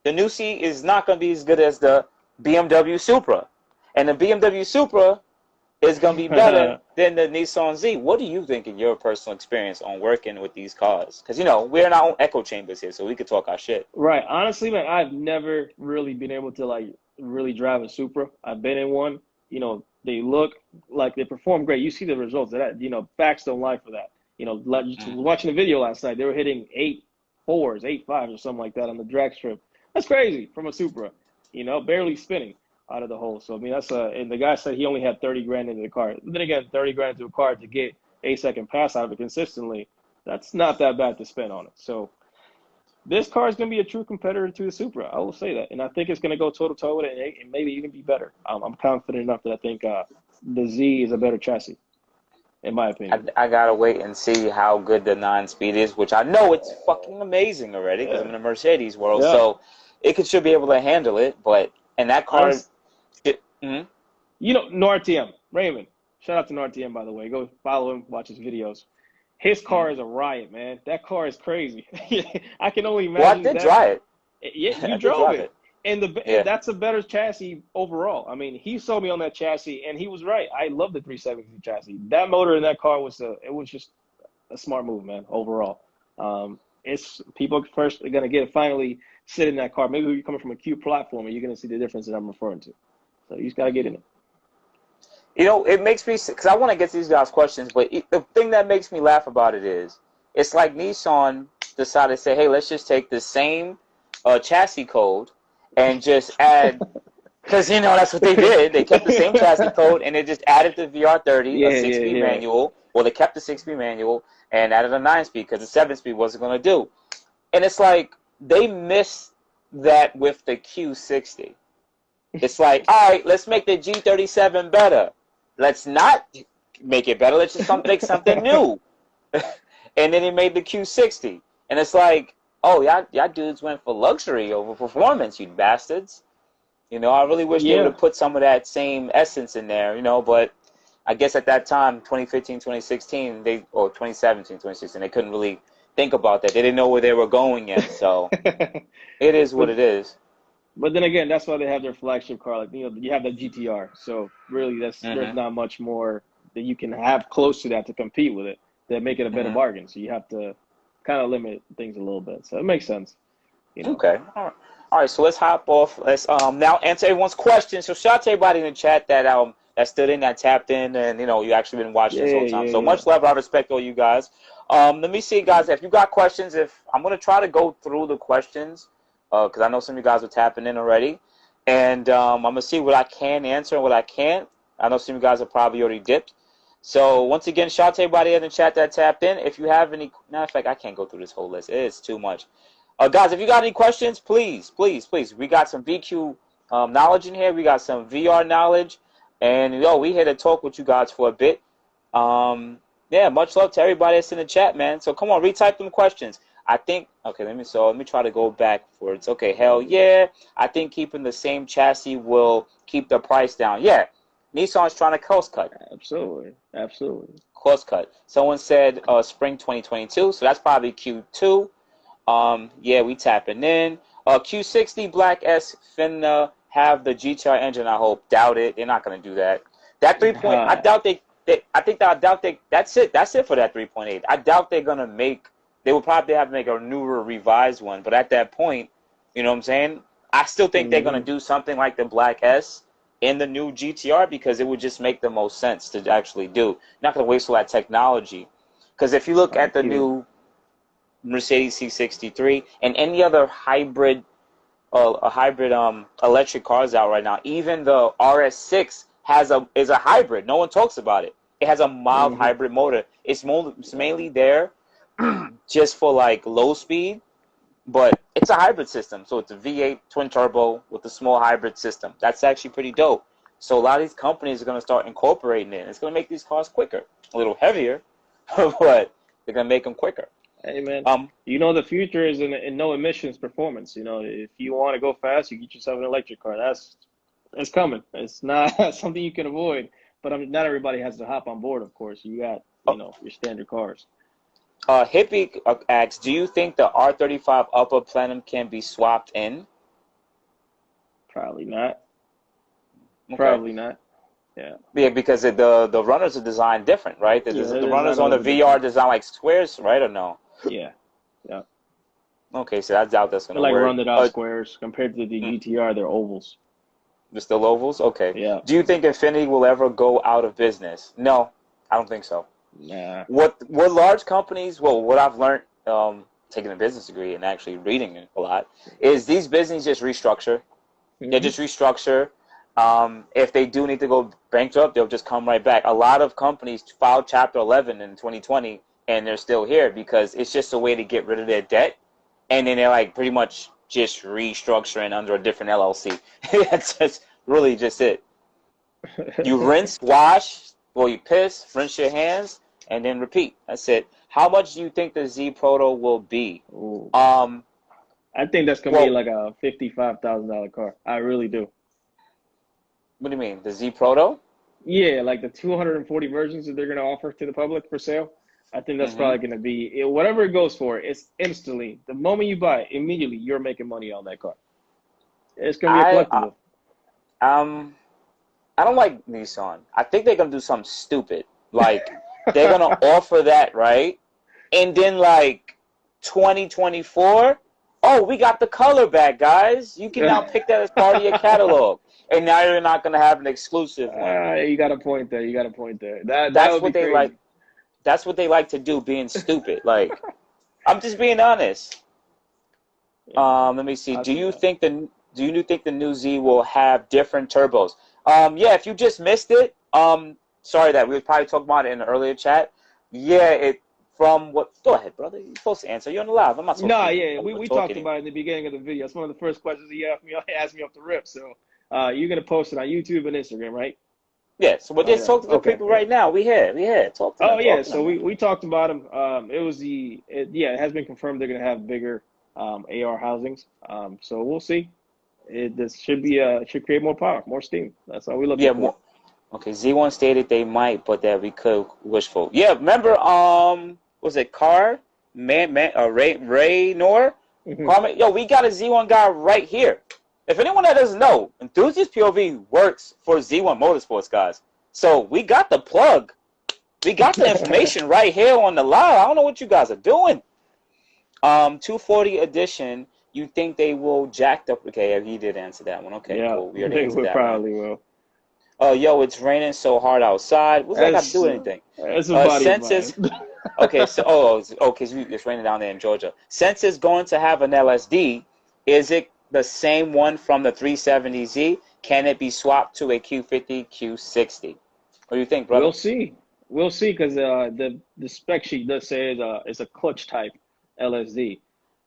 [SPEAKER 1] the new C is not going to be as good as the BMW Supra. And the BMW Supra is going to be better than the Nissan Z. What do you think in your personal experience on working with these cars? Because, we're in our own echo chambers here, so we could talk our shit.
[SPEAKER 2] Right. Honestly, man, I've never really been able to, really drive a Supra. I've been in one. They look like they perform great. You see the results of that. Facts don't lie for that. Watching the video last night, they were hitting 8.4s, 8.5s or something like that on the drag strip. That's crazy from a Supra, barely spinning out of the hole. So, that's and the guy said he only had 30 grand into the car. But then again, 30 grand into a car to get a second pass out of it consistently, That's not that bad to spend on it. So this car is going to be a true competitor to the Supra. I will say that, and I think it's going to go toe to toe with it, and maybe even be better. I'm confident enough that I think the Z is a better chassis, in my opinion.
[SPEAKER 1] I gotta wait and see how good the 9-speed is, which I know it's fucking amazing already because I'm in the Mercedes world, so it should be able to handle it. But and that car,
[SPEAKER 2] you know, NorTM Raymond. Shout out to NorTM, by the way. Go follow him, watch his videos. His car is a riot, man. That car is crazy. I can only imagine.
[SPEAKER 1] Well, I did drive it.
[SPEAKER 2] Yeah, you drove it. And that's a better chassis overall. I mean, he sold me on that chassis, and he was right. I love the 370 chassis. That motor in that car was just a smart move, man. Overall, it's people first are gonna finally sit in that car. Maybe you're coming from a Q platform, and you're gonna see the difference that I'm referring to. So you just gotta get in it.
[SPEAKER 1] You know, it makes me, because I want to get these guys questions, but the thing that makes me laugh about it is, it's like Nissan decided to say, hey, let's just take the same chassis code and just add, because, you know, that's what they did. They kept the same chassis code, and they just added the VR30, a 6-speed manual. Well, they kept the 6-speed manual and added a 9-speed because the 7-speed wasn't going to do. And it's like, they missed that with the Q60. It's like, all right, let's make the G37 better. Let's not make it better. Let's just make something new. And then he made the Q60. And it's like, oh, y'all dudes went for luxury over performance, you bastards. You know, I really wish they would have put some of that same essence in there, you know, but I guess at that time, 2015, 2016, or 2017, 2016, they couldn't really think about that. They didn't know where they were going yet, so it is what it is.
[SPEAKER 2] But then again, that's why they have their flagship car. Like, you know, you have the GTR. So really, there's not much more that you can have close to that to compete with it that make it a better bargain. So you have to kind of limit things a little bit. So it makes sense. You know?
[SPEAKER 1] Okay. All right. So let's hop off. Let's now answer everyone's questions. So shout out to everybody in the chat that stood in, that tapped in, and you know you actually been watching this whole time. So much love. I respect all you guys. Let me see, guys. If you got questions, I'm gonna try to go through the questions. Because I know some of you guys are tapping in already. And I'm going to see what I can answer and what I can't. I know some of you guys are probably already dipped. So, once again, shout out to everybody in the chat that tapped in. If you have any, matter of fact, I can't go through this whole list. It's too much. Guys, if you got any questions, please, please, please. We got some VQ knowledge in here. We got some VR knowledge. And, we here to talk with you guys for a bit. Yeah, much love to everybody that's in the chat, man. So, come on, retype them questions. I think, okay, let me try to go backwards. Okay, hell yeah. I think keeping the same chassis will keep the price down. Yeah, Nissan's trying to cost cut.
[SPEAKER 2] Absolutely, absolutely.
[SPEAKER 1] Cost cut. Someone said spring 2022, so that's probably Q2. Yeah, we tapping in. Q60 Black S finna have the GTR engine, I hope. Doubt it. They're not going to do that. That 3.8, I doubt that's it. That's it for that 3.8. I doubt they're going to make. They would probably have to make a newer, revised one. But at that point, you know what I'm saying? I still think they're going to do something like the Black S in the new GTR because it would just make the most sense to actually do. Not going to waste all that technology. Because if you look at the new Mercedes C63 and any other hybrid electric cars out right now, even the RS6 is a hybrid. No one talks about it. It has a mild hybrid motor. It's mainly there just for like low speed, but it's a hybrid system. So it's a V8 twin turbo with a small hybrid system. That's actually pretty dope. So a lot of these companies are going to start incorporating it. It's going to make these cars quicker, a little heavier, but they're going to make them quicker.
[SPEAKER 2] Hey man, you know the future is in no emissions performance. You know, if you want to go fast, you get yourself an electric car. It's coming. It's not something you can avoid. But not everybody has to hop on board. Of course, you got your standard cars.
[SPEAKER 1] Hippie asks, do you think the R35 upper plenum can be swapped in?
[SPEAKER 2] Probably not.
[SPEAKER 1] Okay.
[SPEAKER 2] Probably not. Yeah.
[SPEAKER 1] Yeah, because the runners are designed different, right? The runners on the VR design like squares, right, or no?
[SPEAKER 2] Yeah. Yeah.
[SPEAKER 1] Okay, so I doubt that's going to work.
[SPEAKER 2] Like rounded out squares. Compared to the GTR, they're ovals.
[SPEAKER 1] They're still ovals? Okay.
[SPEAKER 2] Yeah.
[SPEAKER 1] Do you think Infiniti will ever go out of business? No, I don't think so.
[SPEAKER 2] Nah.
[SPEAKER 1] What large companies, well, what I've learned taking a business degree and actually reading it a lot, is these businesses just restructure. They just restructure. If they do need to go bankrupt, they'll just come right back. A lot of companies filed Chapter 11 in 2020 and they're still here because it's just a way to get rid of their debt, and then they're like pretty much just restructuring under a different LLC. That's just really just it. You rinse, wash, well, you piss, rinse your hands, and then repeat. That's it. How much do you think the Z Proto will be?
[SPEAKER 2] Ooh. I think that's gonna be like a $55,000 car. I really do.
[SPEAKER 1] What do you mean, the Z Proto?
[SPEAKER 2] Yeah, like the 240 versions that they're gonna offer to the public for sale. I think that's probably gonna be whatever it goes for. It's instantly the moment you buy it, immediately you're making money on that car. It's gonna be a collectible.
[SPEAKER 1] I don't like Nissan. I think they're gonna do something stupid. Like they're gonna offer that, right? And then like 2024, oh, we got the color back, guys. You can now pick that as part of your catalog. And now you're not gonna have an exclusive one.
[SPEAKER 2] You got a point there. You got a point there.
[SPEAKER 1] That's what they like. That's what they like to do, being stupid. Like, I'm just being honest. Let me see. Do you think the new Z will have different turbos? Yeah, if you just missed it, sorry that we were probably talking about it in the earlier chat. Yeah, from what? Go ahead, brother. You're supposed to answer. You're on the live. I'm not supposed to.
[SPEAKER 2] Yeah, we talked about it in the beginning of the video. It's one of the first questions he asked me off the rip. So you're gonna post it on YouTube and Instagram, right?
[SPEAKER 1] Yeah. So we're just talking to the people right now. We here. Talk to them.
[SPEAKER 2] Oh yeah. So we talked about them. It has been confirmed they're gonna have bigger AR housings. So we'll see. This should create more power, more steam. That's all we look for.
[SPEAKER 1] More. Okay, Z1 stated they might, but that we could wishful. Yeah, remember, was it Ray Nor? Yo, we got a Z1 guy right here. If anyone that doesn't know, Enthusiast POV works for Z1 Motorsports, guys. So we got the plug. We got the information right here on the live. I don't know what you guys are doing. 240 edition. You think they will jack up? Okay, he did answer that one. Okay,
[SPEAKER 2] yeah,
[SPEAKER 1] cool.
[SPEAKER 2] We already answered that probably one. Will.
[SPEAKER 1] Oh, yo, it's raining so hard outside. What's that got to do with anything?
[SPEAKER 2] It's a body
[SPEAKER 1] Census. Okay, so because it's raining down there in Georgia. Since it's going to have an LSD, is it the same one from the 370Z? Can it be swapped to a Q50, Q60? What do you think, brother?
[SPEAKER 2] We'll see, because the spec sheet does say it's a clutch type LSD.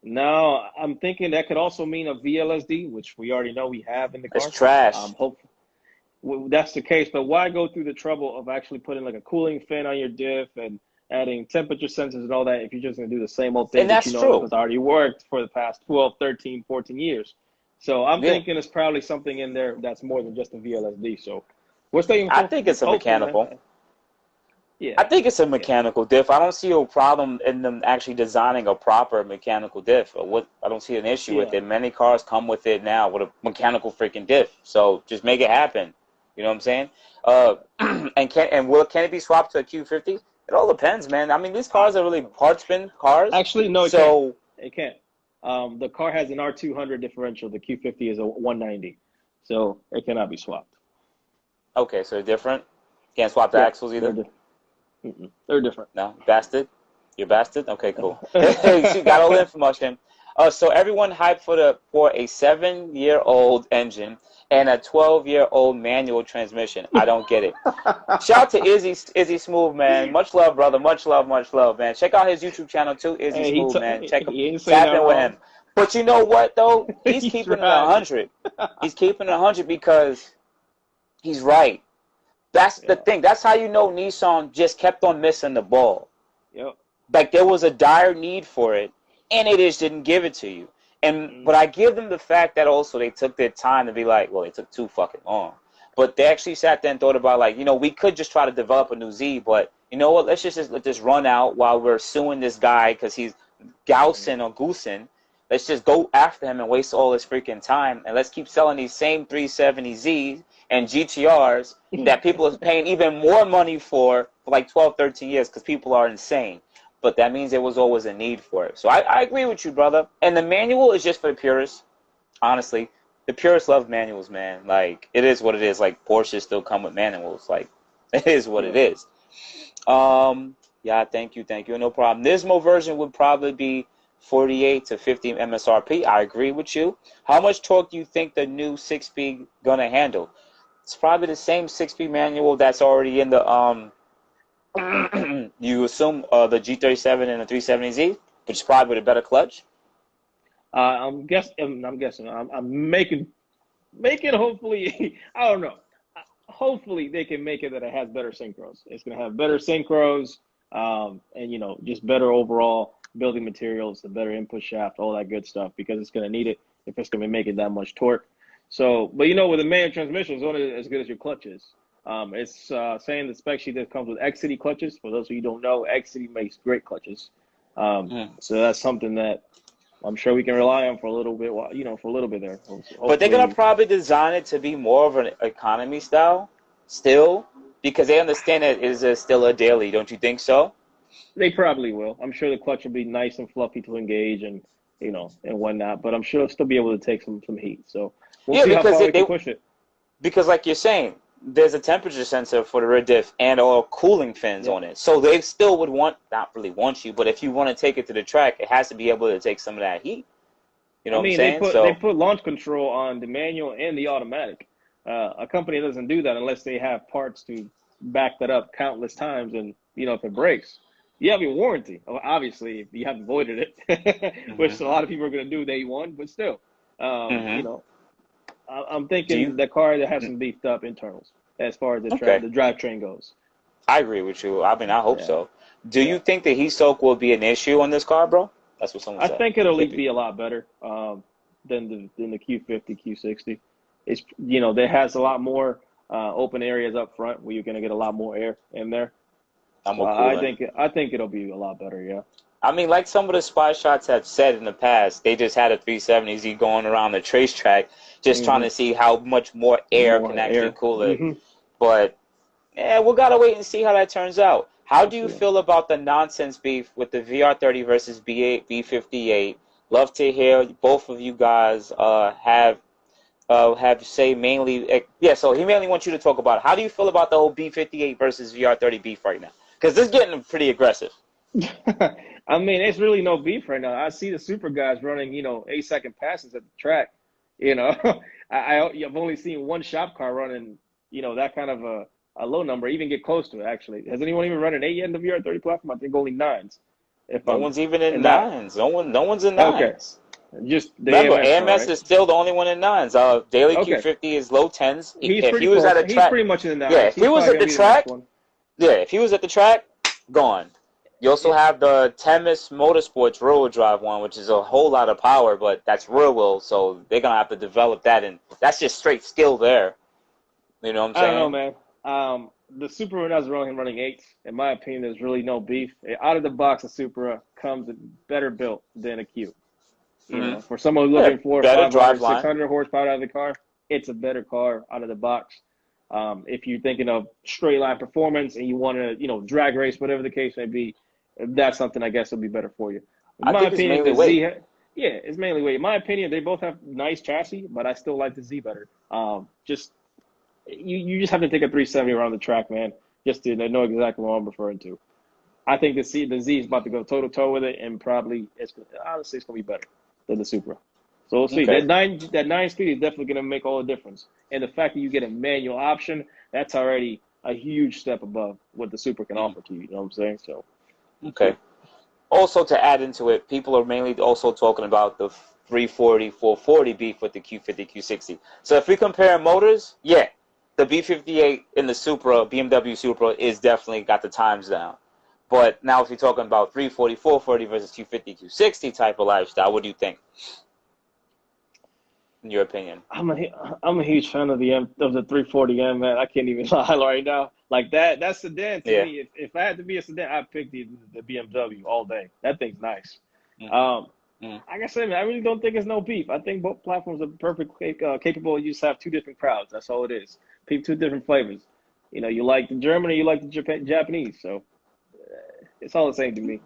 [SPEAKER 2] Now, I'm thinking that could also mean a VLSD, which we already know we have in the car.
[SPEAKER 1] It's trash.
[SPEAKER 2] That's the case, but why go through the trouble of actually putting like a cooling fan on your diff and adding temperature sensors and all that if you're just going to do the same old thing that true. Has already worked for the past 12, 13, 14 years. So I'm thinking it's probably something in there that's more than just a VLSD. So we're staying.
[SPEAKER 1] I think it's a mechanical. Yeah, I think it's a mechanical diff. I don't see a problem in them actually designing a proper mechanical diff. I don't see an issue with it. Many cars come with it now with a mechanical freaking diff. So just make it happen. You know what I'm saying? Can it be swapped to a Q50? It all depends, man. I mean, these cars are really hard spin cars.
[SPEAKER 2] Actually, no, it can't. The car has an R200 differential. The Q50 is a 190, so it cannot be swapped.
[SPEAKER 1] Okay, so they're different. Can't swap the axles either.
[SPEAKER 2] They're different.
[SPEAKER 1] No, bastard. You're bastard. Okay, cool. She got all the information. So everyone hyped for a 7-year-old engine and a 12-year-old manual transmission. I don't get it. Shout out to Izzy Smooth, man. Much love, brother. Much love, man. Check out his YouTube channel too, Izzy Smooth, man. Check him. Tap in with him. But you know what though? He's keeping it 100. He's keeping it 100 because he's right. That's the thing. That's how you know Nissan just kept on missing the ball.
[SPEAKER 2] Yep.
[SPEAKER 1] Like there was a dire need for it, and it just didn't give it to you. But I give them the fact that also they took their time to be like, well, they took too fucking long. But they actually sat there and thought about like, we could just try to develop a new Z, but you know what? Let's just let this run out while we're suing this guy because he's goosing or goosing. Let's just go after him and waste all this freaking time, and let's keep selling these same 370Zs and GTRs that people are paying even more money for like 12, 13 years because people are insane. But that means there was always a need for it. So I agree with you, brother. And the manual is just for the purists. Honestly, the purists love manuals, man. Like, it is what it is. Like, Porsches still come with manuals. Like, it is what it is. Yeah, thank you. No problem. Nismo version would probably be 48 to 50 MSRP. I agree with you. How much torque do you think the new 6-speed gonna handle? It's probably the same 6-speed manual that's already in the You assume the G37 and the 370Z, which is probably with a better clutch.
[SPEAKER 2] I'm guessing. I'm making hopefully. I don't know. Hopefully they can make it that it has better synchros. It's gonna have better synchros, and just better overall building materials, the better input shaft, all that good stuff, because it's gonna need it if it's gonna make it that much torque. So, but with a manual transmission, it's only as good as your clutch is. It's saying the spec sheet that comes with XCD clutches. For those of you who don't know, XCD makes great clutches. So that's something that I'm sure we can rely on for a little bit, for a little bit there.
[SPEAKER 1] But they're going to probably design it to be more of an economy style still, because they understand it is still a daily. Don't you think so?
[SPEAKER 2] They probably will. I'm sure the clutch will be nice and fluffy to engage and whatnot, but I'm sure it'll still be able to take some heat. So we'll see how far we can push it.
[SPEAKER 1] Because like you're saying, there's a temperature sensor for the rear diff and all cooling fins on it. So they still would not really want you, but if you want to take it to the track, it has to be able to take some of that heat. You know what I'm saying?
[SPEAKER 2] They put launch control on the manual and the automatic. A company doesn't do that unless they have parts to back that up countless times, and if it breaks, you have your warranty. Obviously, if you haven't voided it, which a lot of people are going to do day one, but still, I'm thinking the car that has some beefed up internals as far as the drivetrain goes.
[SPEAKER 1] I agree with you. I mean, I hope so. Do you think the heat soak will be an issue on this car, bro? That's what someone said.
[SPEAKER 2] I think it'll be a lot better than the Q50, Q60. It's there has a lot more open areas up front where you're going to get a lot more air in there. I think it'll be a lot better. Yeah.
[SPEAKER 1] I mean, like some of the spy shots have said in the past, they just had a 370Z going around the trace track, just trying to see how much more air can actually cool it. But we gotta wait and see how that turns out. How do you feel about the nonsense beef with the VR30 versus B58? Love to hear both of you guys have say mainly. So he mainly wants you to talk about it. How do you feel about the whole B58 versus VR30 beef right now? Because this is getting pretty aggressive.
[SPEAKER 2] I mean, it's really no beef right now. I see the super guys running, 8-second passes at the track. I've only seen one shop car running, that kind of a low number, even get close to it, actually. Has anyone even run an 8 yet in the VR30 platform? I think only 9s.
[SPEAKER 1] No one's even in 9s. No one's in 9s.
[SPEAKER 2] Okay. Just the
[SPEAKER 1] remember,
[SPEAKER 2] AMS
[SPEAKER 1] is still the only one in 9s. Daily Q50 is low 10s.
[SPEAKER 2] If he was at a track, he's pretty much in the 9s.
[SPEAKER 1] Yeah, if he was at the track, if he was at the track, gone. You also have the Temis Motorsports rear-wheel drive one, which is a whole lot of power, but that's rear-wheel, so they're going to have to develop that, and that's just straight skill there. You know what I'm saying?
[SPEAKER 2] I don't know, man. The Supra that's running 8s, in my opinion, there's really no beef. Out of the box, a Supra comes better built than a Q. For someone who's looking for 500, 600 horsepower out of the car, it's a better car out of the box. If you're thinking of straight line performance and you want to, drag race, whatever the case may be, that's something I guess will be better for you. In my opinion, the Z, it's mainly weight. In my opinion, they both have nice chassis, but I still like the Z better. You just have to take a 370 around the track, man, just to know exactly what I'm referring to. I think the Z is about to go toe to toe with it, and probably it's going to be better than the Supra. So we'll see. That 9 speed is definitely going to make all the difference. And the fact that you get a manual option, that's already a huge step above what the Supra can offer to you. You know what I'm saying? So.
[SPEAKER 1] Okay. Also, to add into it, people are mainly also talking about the 340, 440 beef with the Q50, Q60. So if we compare motors, the B58 in the Supra, BMW Supra, is definitely got the times down. But now if you're talking about 340, 440 versus Q50, Q60 type of lifestyle, what do you think? In your opinion?
[SPEAKER 2] I'm a huge fan of the 340M, man. I can't even lie right now. Like that sedan to me. If I had to be a sedan, I'd pick the BMW all day. That thing's nice. Like I said, man, I really don't think it's no beef. I think both platforms are perfectly capable. You just have two different crowds. That's all it is. Two different flavors. You like the German or you like the Japanese. So it's all the same to me.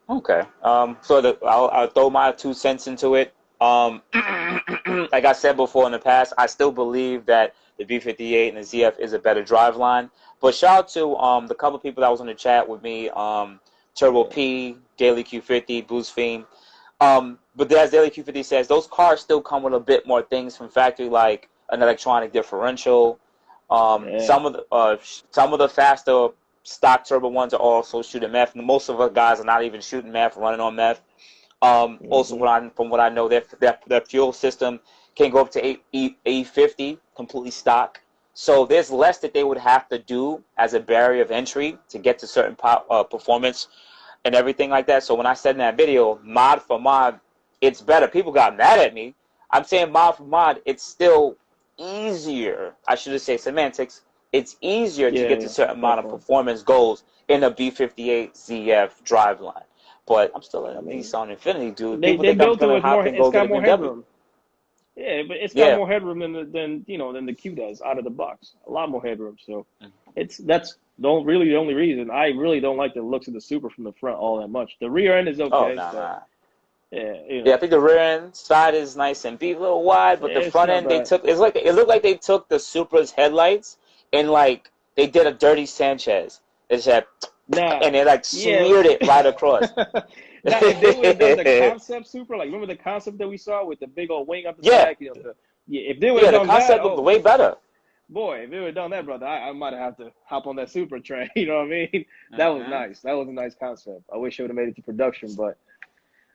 [SPEAKER 1] Okay. I'll throw my 2 cents into it. Like I said before in the past, I still believe that the B58 and the ZF is a better drive line. But shout out to the couple of people that was in the chat with me, Turbo P, Daily Q50, Boost Fiend. But as Daily Q50 says, those cars still come with a bit more things from factory, like an electronic differential, some of the faster stock turbo ones are also shooting meth. Most of our guys are not even shooting meth, running on meth. Also, from what I know, their fuel system can go up to 850, completely stock. So there's less that they would have to do as a barrier of entry to get to certain performance and everything like that. So when I said in that video, mod for mod, it's better. People got mad at me. I'm saying mod for mod, it's still easier. I should have said semantics. It's easier to get to certain amount of performance goals in a B58 ZF driveline. But I'm still a Nissan Infinity, dude.
[SPEAKER 2] They built it with more. It's got more headroom. Yeah, but it's got more headroom than the Q does out of the box. A lot more headroom. So that's really the only reason. I really don't like the looks of the Super from the front all that much. The rear end is okay.
[SPEAKER 1] Oh, nah. Yeah, I think the rear end side is nice and a little wide, but the front end it looked like they took the Supra's headlights and like they did a dirty Sanchez. They said, and they like smeared it right across.
[SPEAKER 2] Now, if they would have done the concept Supra, like remember the concept that we saw with the big old wing up the back? If they would have done
[SPEAKER 1] the concept looked way better.
[SPEAKER 2] Boy, if they would have done that, brother, I might have to hop on that Supra train. You know what I mean? That was nice. That was a nice concept. I wish it would have made it to production, but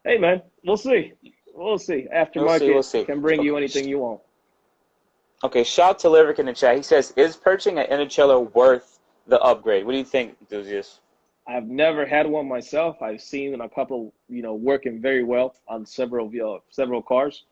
[SPEAKER 2] hey, man, we'll see. We'll see. Aftermarket can bring you anything you want.
[SPEAKER 1] Okay, shout out to Lyric in the chat. He says, is purchasing an inner chiller worth the upgrade? What do you think, enthusiast?
[SPEAKER 2] I've never had one myself. I've seen a couple, working very well on several cars.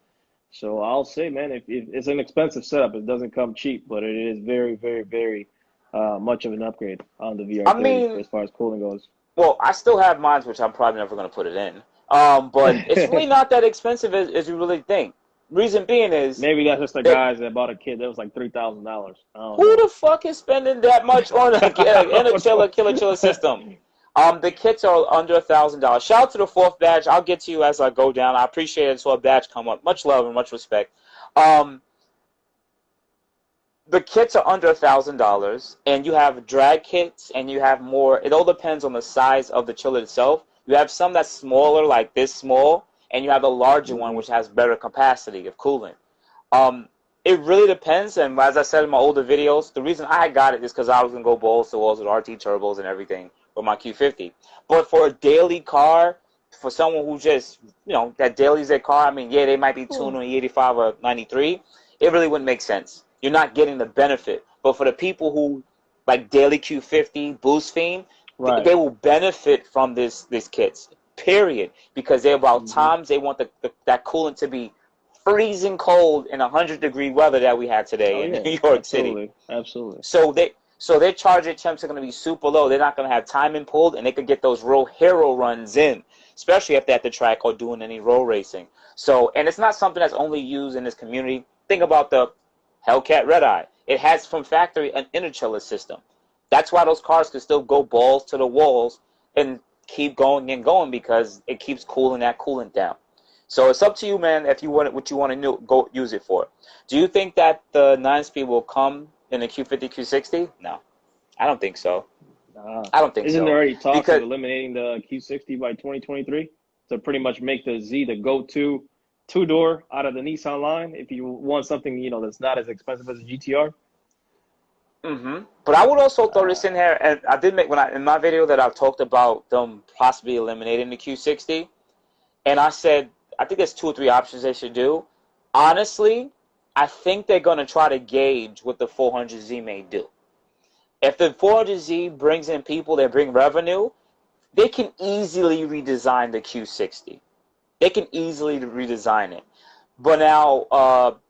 [SPEAKER 2] So I'll say, man, if it's an expensive setup. It doesn't come cheap, but it is very, very, very much of an upgrade on the VR30 as far as cooling goes.
[SPEAKER 1] Well, I still have mine, which I'm probably never going to put it in. But it's really not that expensive as you really think. Reason being is
[SPEAKER 2] maybe that's just the guys that bought a kit that was like $3,000.
[SPEAKER 1] Who the fuck is spending that much on a killer chiller system? The kits are under $1,000. Shout out to the 4th badge. I'll get to you as I go down. I appreciate it. So a badge come up. Much love and much respect. The kits are under $1,000, and you have drag kits, and you have more. It all depends on the size of the chiller itself. You have some that's smaller, like this small, and you have a larger one which has better capacity of cooling. It really depends, and as I said in my older videos, the reason I got it is because I was going to go balls to walls with RT turbos and everything with my Q50. But for a daily car, for someone who just, that daily's their car, I mean, yeah, they might be tuned on 85 or 93, it really wouldn't make sense. You're not getting the benefit. But for the people who, like daily Q50, boost fiend, they will benefit from this kits, period. Because they're about times they want that coolant to be freezing cold in 100-degree weather that we had today in New York City.
[SPEAKER 2] Absolutely.
[SPEAKER 1] So their charge attempts are going to be super low. They're not going to have timing pulled, and they could get those real hero runs in, especially if they're at the track or doing any road racing. So, and it's not something that's only used in this community. Think about the Hellcat Red Eye. It has from factory an inner chiller system. That's why those cars can still go balls to the walls and keep going and going, because it keeps cooling that coolant down. So it's up to you, man, if you want what you want to go use it for. Do you think that the 9-speed will come in the Q50, Q60? No, I don't think so. I don't think so.
[SPEAKER 2] Isn't there already talks of eliminating the Q60 by 2023 to pretty much make the Z the go-to two-door out of the Nissan line if you want something that's not as expensive as a GTR?
[SPEAKER 1] But I would also throw this in here, and I did make in my video that I've talked about them possibly eliminating the Q60, and I said I think there's 2 or 3 options they should do. Honestly, I think they're going to try to gauge what the 400Z may do. If the 400Z brings in people that bring revenue, they can easily redesign the Q60. They can easily redesign it. But now,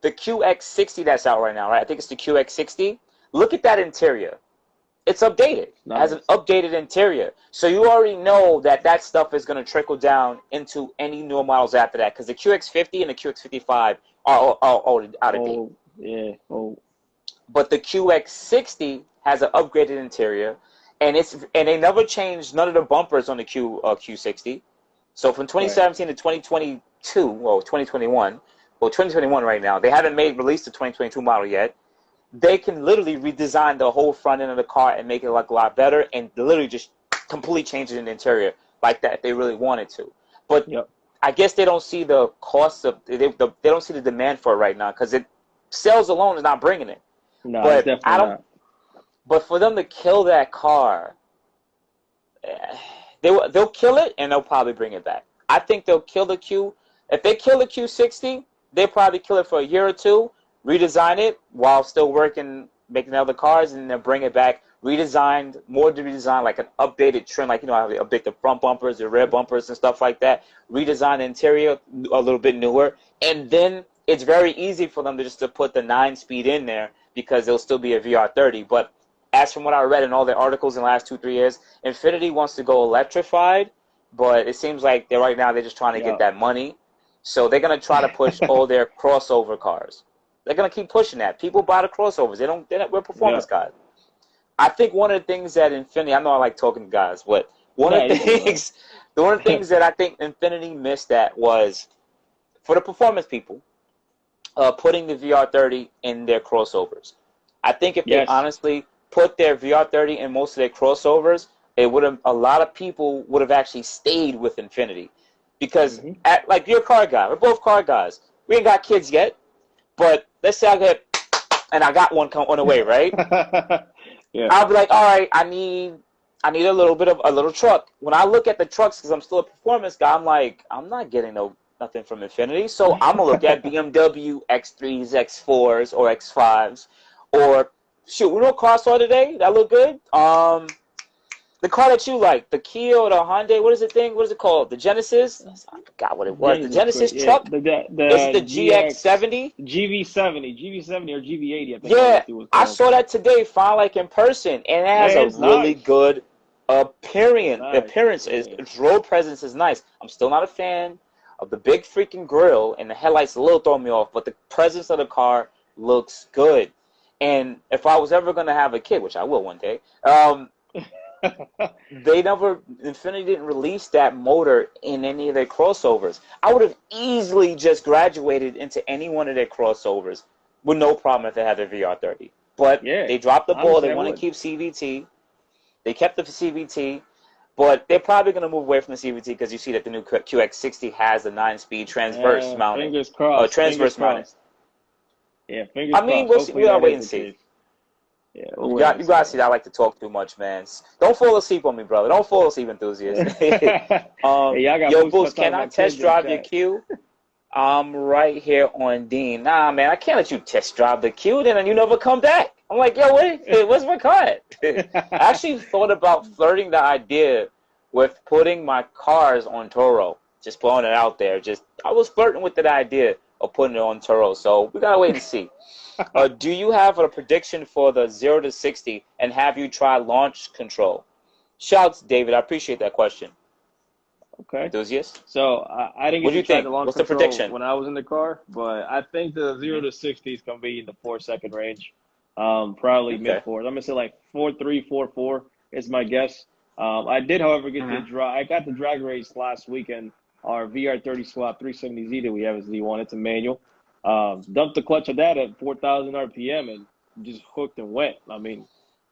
[SPEAKER 1] the QX60 that's out right now, right? I think it's the QX60. Look at that interior. It's updated. Nice. It has an updated interior. So you already know that stuff is going to trickle down into any newer models after that, because the QX50 and the QX55 are out of date.
[SPEAKER 2] Yeah.
[SPEAKER 1] But the QX60 has an upgraded interior, and they never changed none of the bumpers on the Q60. So from 2017 to 2022, 2021 right now, they haven't released the 2022 model yet. They can literally redesign the whole front end of the car and make it look a lot better, and literally just completely change it in the interior like that if they really wanted to. But I guess they don't see the cost of they don't see the demand for it right now, because sales alone is not bringing it.
[SPEAKER 2] No, but it's definitely not.
[SPEAKER 1] But for them to kill that car they'll kill it and they'll probably bring it back. I think they'll kill the Q. If they kill the Q60, they'll probably kill it for a year or two, redesign it while still working, making other cars, and then bring it back, redesigned, more to redesign, like an updated trim, like, you know, how they update the front bumpers, the rear bumpers, and stuff like that. Redesign the interior a little bit newer, and then it's very easy for them to just to put the 9-speed in there because there'll still be a VR30. But as from what I read in all the articles in the last 2-3 years, Infiniti wants to go electrified, but it seems like right now they're just trying to get that money. So they're going to try to push all their crossover cars. They're going to keep pushing that. People buy the crossovers. We're performance guys. I think one of the things that Infiniti, I know I like talking to guys, but one of the things that I think Infiniti missed that was, for the performance people, putting the VR30 in their crossovers. I think if they honestly put their VR30 in most of their crossovers, a lot of people would have actually stayed with Infiniti. Because, like, you're a car guy. We're both car guys. We ain't got kids yet. But let's say I got one on the way, right? I'll be like, all right, I need a little truck. When I look at the trucks, because I'm still a performance guy, I'm like, I'm not getting nothing from Infiniti. So I'm going to look at BMW X3s, X4s, or X5s. Or, shoot, we know what car I saw today that look good? The car that you like, the Kia or the Hyundai, what is it called? The Genesis? I forgot what it was. The Genesis truck? Is it the GX70?
[SPEAKER 2] GV70 or GV80, I think.
[SPEAKER 1] I saw that today, finally, like, in person, and it has a really good appearance. Its road presence is nice. I'm still not a fan of the big freaking grill, and the headlights a little throw me off, but the presence of the car looks good. And if I was ever going to have a kid, which I will one day, Infiniti didn't release that motor in any of their crossovers. I would have easily just graduated into any one of their crossovers with no problem if they had their VR30. But they dropped the ball. They want to keep CVT. They kept the CVT, but they're probably going to move away from the CVT because you see that the new QX60 has a 9-speed transverse mounting.
[SPEAKER 2] Fingers crossed.
[SPEAKER 1] Transverse mounting.
[SPEAKER 2] Yeah, fingers crossed.
[SPEAKER 1] We'll wait and see.
[SPEAKER 2] Yeah,
[SPEAKER 1] you gotta see that I like to talk too much, man. Don't fall asleep on me, brother. Don't fall asleep, enthusiast. Yo, Boost, can I test drive your Q? I'm right here on Dean. Nah, man, I can't let you test drive the Q, then you never come back. I'm like, yo, where's my car at? I actually thought about flirting the idea with putting my cars on Toro. Just blowing it out there. I was flirting with that idea of putting it on Toro, so we gotta wait and see. Do you have a prediction for the 0 to 60, and have you tried launch control? Shouts, David. I appreciate that question.
[SPEAKER 2] Okay.
[SPEAKER 1] Enthusiast?
[SPEAKER 2] So I didn't get to try the launch
[SPEAKER 1] What's
[SPEAKER 2] control
[SPEAKER 1] the prediction?
[SPEAKER 2] when I was in the car, but I think the 0 to 60 is going to be in the 4-second range, probably mid-4s. I'm going to say like 4.3, 4.4 is my guess. I did, however, get I got the drag race last weekend. Our VR30 swap 370Z that we have is Z1. It's a manual. Dumped the clutch of that at 4,000 RPM and just hooked and went. I mean,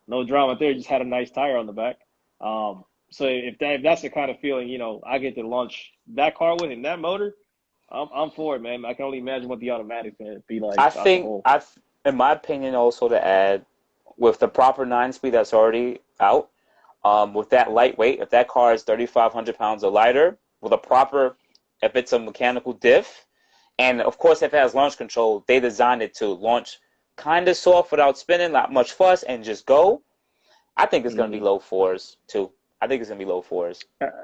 [SPEAKER 2] no drama there. Just had a nice tire on the back. So if that's the kind of feeling, you know, I get to launch that car with and that motor, I'm for it, man. I can only imagine what the automatic's going to be like.
[SPEAKER 1] I think, in my opinion, also to add, with the proper 9-speed that's already out, with that lightweight, if that car is 3,500 pounds or lighter, with a proper, if it's a mechanical diff, and, of course, if it has launch control, they designed it to launch kind of soft without spinning, not much fuss, and just go. I think it's going to be low 4s, too. I think it's going to be low 4s.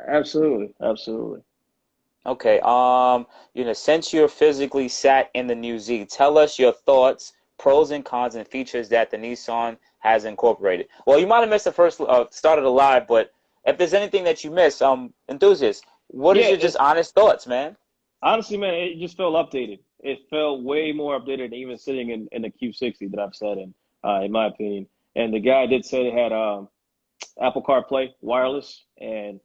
[SPEAKER 2] Absolutely. Absolutely.
[SPEAKER 1] Okay. Since you're physically sat in the new Z, tell us your thoughts, pros and cons, and features that the Nissan has incorporated. Well, you might have missed the first start of the live, but if there's anything that you missed, enthusiast, what is your just honest thoughts, man?
[SPEAKER 2] Honestly, man, it just felt updated. It felt way more updated than even sitting in the Q60 that I've sat in my opinion. And the guy did say it had Apple CarPlay wireless and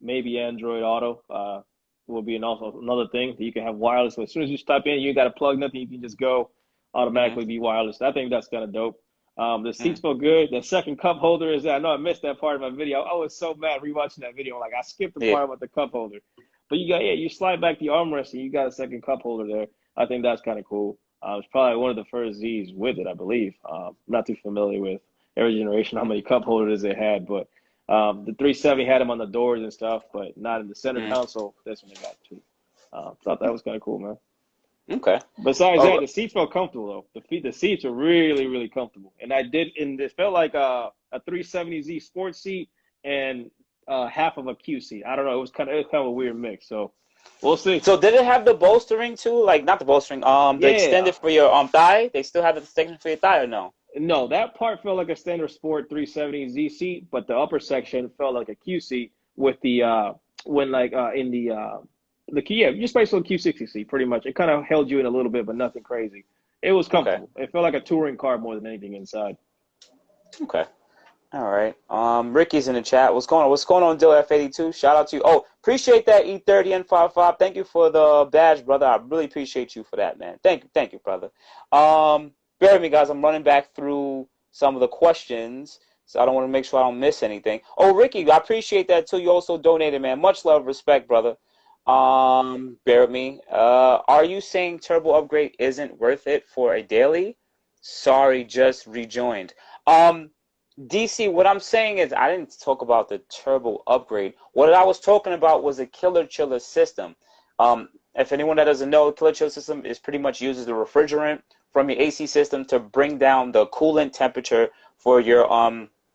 [SPEAKER 2] maybe Android Auto will be also another thing that you can have wireless. So as soon as you step in, you ain't got to plug nothing. You can just go automatically be wireless. I think that's kind of dope. The seats feel good. The second cup holder is there. I know I missed that part of my video. I was so mad rewatching that video. Like I skipped the part about the cup holder. But you slide back the armrest and you got a second cup holder there. I think that's kind of cool. It's probably one of the first Zs with it, I believe. I'm not too familiar with every generation how many cup holders they had, but The 370 had them on the doors and stuff, but not in the center
[SPEAKER 1] Mm.
[SPEAKER 2] console. That's when they got two. Thought that was kind of cool, man.
[SPEAKER 1] Okay.
[SPEAKER 2] Besides
[SPEAKER 1] All
[SPEAKER 2] that,
[SPEAKER 1] right.
[SPEAKER 2] the seats felt comfortable though. The seats are really, really comfortable, and it felt like a 370Z sports seat and half of a Q seat. I don't know. It was kind of a weird mix. So we'll see.
[SPEAKER 1] So did it have the bolstering too? Like not the bolstering, the
[SPEAKER 2] Yeah.
[SPEAKER 1] extended for your thigh? They still have the extension for your thigh or no?
[SPEAKER 2] No, that part felt like a standard sport 370Z seat, but the upper section felt like a Q seat with the in the key, yeah, just basically Q60 seat, pretty much. It kind of held you in a little bit, but nothing crazy. It was
[SPEAKER 1] Okay.
[SPEAKER 2] comfortable. It felt like a touring car more than anything inside.
[SPEAKER 1] Okay. All right. Ricky's in the chat. What's going on? What's going on, Dill F82? Shout out to you. Oh, appreciate that E30 N55. Thank you for the badge, brother. I really appreciate you for that, man. Thank you, brother. Bear with me, guys. I'm running back through some of the questions, so I don't want to make sure I don't miss anything. Oh, Ricky, I appreciate that too. You also donated, man. Much love, respect, brother. Bear with me. Are you saying turbo upgrade isn't worth it for a daily? Sorry, just rejoined. DC, what I'm saying is I didn't talk about the turbo upgrade. What I was talking about was a killer chiller system. If anyone that doesn't know, killer chiller system is pretty much uses the refrigerant from your AC system to bring down the coolant temperature for your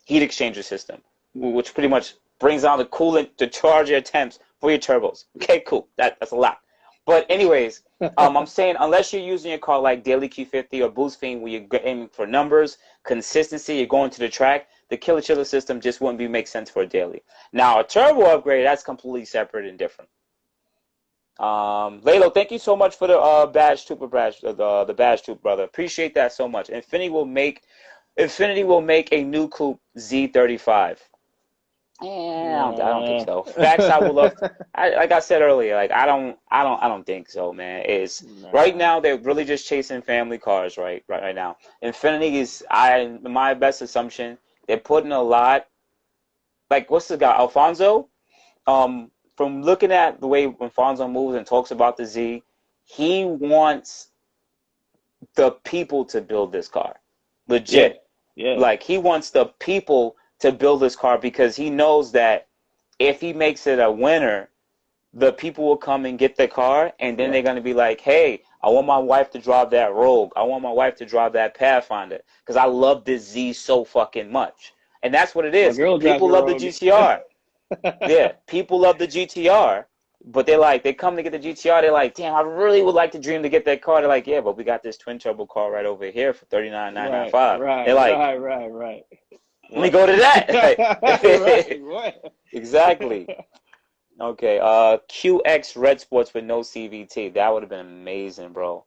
[SPEAKER 1] heat exchanger system, which pretty much brings down the coolant to charge your temps for your turbos. Okay, cool. That's a lot. But anyways, I'm saying unless you're using your car like Daily Q50 or Boost Fiend, where you're aiming for numbers, consistency, you're going to the track, the killer chiller system just wouldn't make sense for a daily. Now, a turbo upgrade, that's completely separate and different. Lalo, thank you so much for the badge trooper badge, the badge troop, brother. Appreciate that so much. Infinity will make a new coupe Z35. I don't think so. Facts, I would love. Like I said earlier, like I don't think so, man. It's right now they're really just chasing family cars, right now. Infinity is, my best assumption, they're putting a lot. Like what's the guy, Alfonso? From looking at the way Alfonso moves and talks about the Z, he wants the people to build this car, legit.
[SPEAKER 2] Yeah.
[SPEAKER 1] Like he wants the people to build this car because he knows that if he makes it a winner, the people will come and get the car, and then they're going to be like, hey, I want my wife to drive that Rogue. I want my wife to drive that Pathfinder because I love this Z so fucking much. And that's what it is. People love the GTR. Yeah, people love the GTR, but they come to get the GTR. They're like, damn, I really would like to dream to get that car. They're like, yeah, but we got this twin turbo car right over here for $39,995.
[SPEAKER 2] Right.
[SPEAKER 1] They're like,
[SPEAKER 2] right.
[SPEAKER 1] Let me go to that.
[SPEAKER 2] Right.
[SPEAKER 1] Exactly. Okay. QX Red Sports with no CVT. That would have been amazing, bro.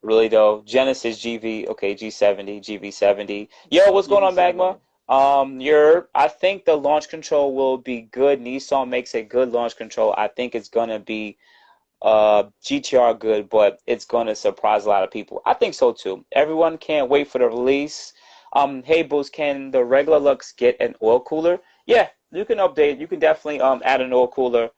[SPEAKER 1] Really though. Genesis GV. Okay, G70, GV70. Yo, what's going on, Magma? I think the launch control will be good. Nissan makes a good launch control. I think it's gonna be GTR good, but it's gonna surprise a lot of people. I think so too. Everyone can't wait for the release. Hey Boost, can the regular Lux get an oil cooler? Yeah, you can update. You can definitely add an oil cooler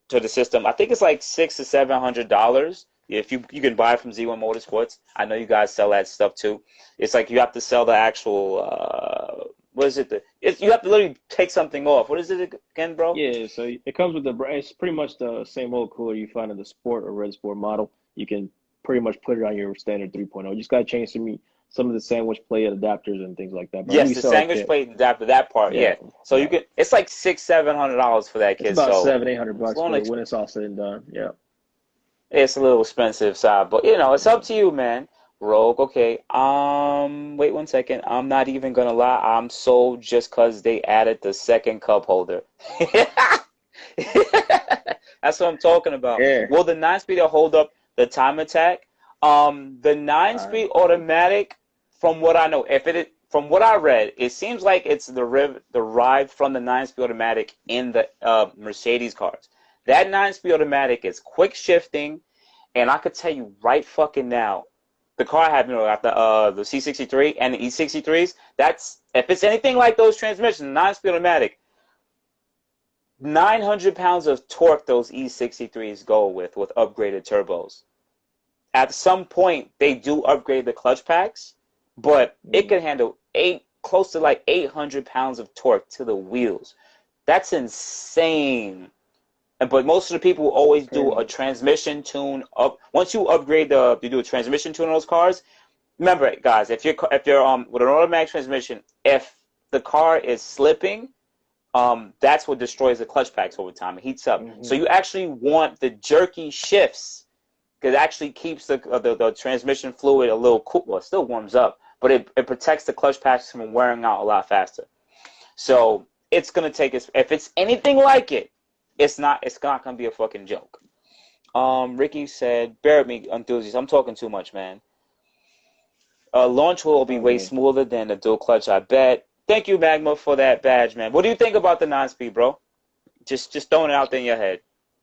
[SPEAKER 1] to the system. I think it's like $600 to $700. If you can buy it from Z1 Motorsports. I know you guys sell that stuff too. It's like you have to sell the actual what is it? You have to literally take something off. What is it again, bro?
[SPEAKER 2] Yeah, so it comes with it's pretty much the same old cooler you find in the Sport or Red Sport model. You can pretty much put it on your standard 3.0. You just gotta change some of the sandwich plate adapters and things like that. But
[SPEAKER 1] yes, the sandwich plate adapter, that part, yeah. So you can. It's like $600-700 for that kid.
[SPEAKER 2] It's about
[SPEAKER 1] so
[SPEAKER 2] $700-800 when it's all said and done. Yeah.
[SPEAKER 1] It's a little expensive side, but it's up to you, man. Rogue, okay. Wait 1 second. I'm not even gonna lie. I'm sold just cause they added the second cup holder. That's what I'm talking about.
[SPEAKER 2] Yeah.
[SPEAKER 1] Will the 9-speeder hold up the time attack? The 9-speed automatic, from what I know, from what I read, it seems like it's derived from the 9-speed automatic in the Mercedes cars. That 9-speed automatic is quick shifting, and I could tell you right fucking now, the car I have, got the C63 and the E63s. If it's anything like those transmissions, 9-speed automatic, 900 pounds of torque those E63s go with upgraded turbos. At some point, they do upgrade the clutch packs, but it can handle close to like 800 pounds of torque to the wheels. That's insane. But most of the people always do a transmission tune up. Once you upgrade you do a transmission tune on those cars. Remember, guys, if you're with an automatic transmission, if the car is slipping, that's what destroys the clutch packs over time. It heats up. So you actually want the jerky shifts, because it actually keeps the transmission fluid a little cool. Well, it still warms up, but it protects the clutch packs from wearing out a lot faster. So it's gonna take us. If it's anything like it, it's not gonna be a fucking joke. Ricky said, "Bear with me, enthusiast. I'm talking too much, man." Launch will be way smoother than the dual clutch, I bet. Thank you, Magma, for that badge, man. What do you think about the 9-speed, bro? Just throwing it out there in your head.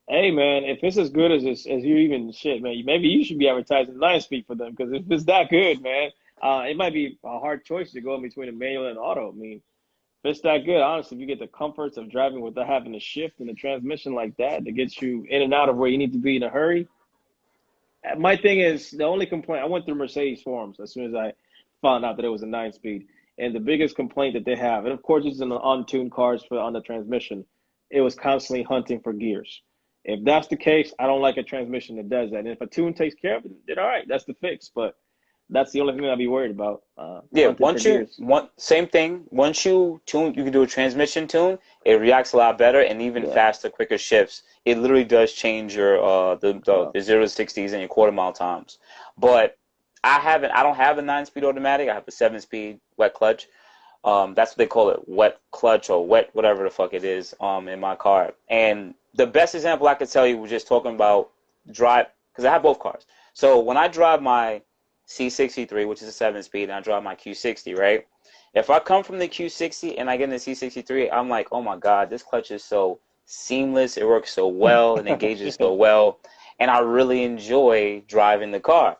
[SPEAKER 2] Hey, man, if it's as good as you even shit, man, maybe you should be advertising 9-speed for them, because if it's that good, man, it might be a hard choice to go in between a manual and auto. I mean, if it's that good, honestly, if you get the comforts of driving without having to shift in the transmission like that gets you in and out of where you need to be in a hurry. My thing is, the only complaint, I went through Mercedes forums as soon as I found out that it was a 9-speed. And the biggest complaint that they have, and of course it's in the untuned cars on the transmission, it was constantly hunting for gears. If that's the case, I don't like a transmission that does that. And if a tune takes care of it, then all right, that's the fix. But that's the only thing I'd be worried about.
[SPEAKER 1] Yeah, same thing. Once you tune, you can do a transmission tune. It reacts a lot better and even faster, quicker shifts. It literally does change your the 0 to 60s and your quarter-mile times. But I don't have a 9-speed automatic. I have a 7-speed wet clutch. That's what they call it, wet clutch or wet whatever the fuck it is in my car. And the best example I could tell you was just talking about drive, because I have both cars. So when I drive my C63, which is a 7-speed, and I drive my Q60, right? If I come from the Q60 and I get in the C63, I'm like, oh my God, this clutch is so seamless. It works so well and engages so well. And I really enjoy driving the car.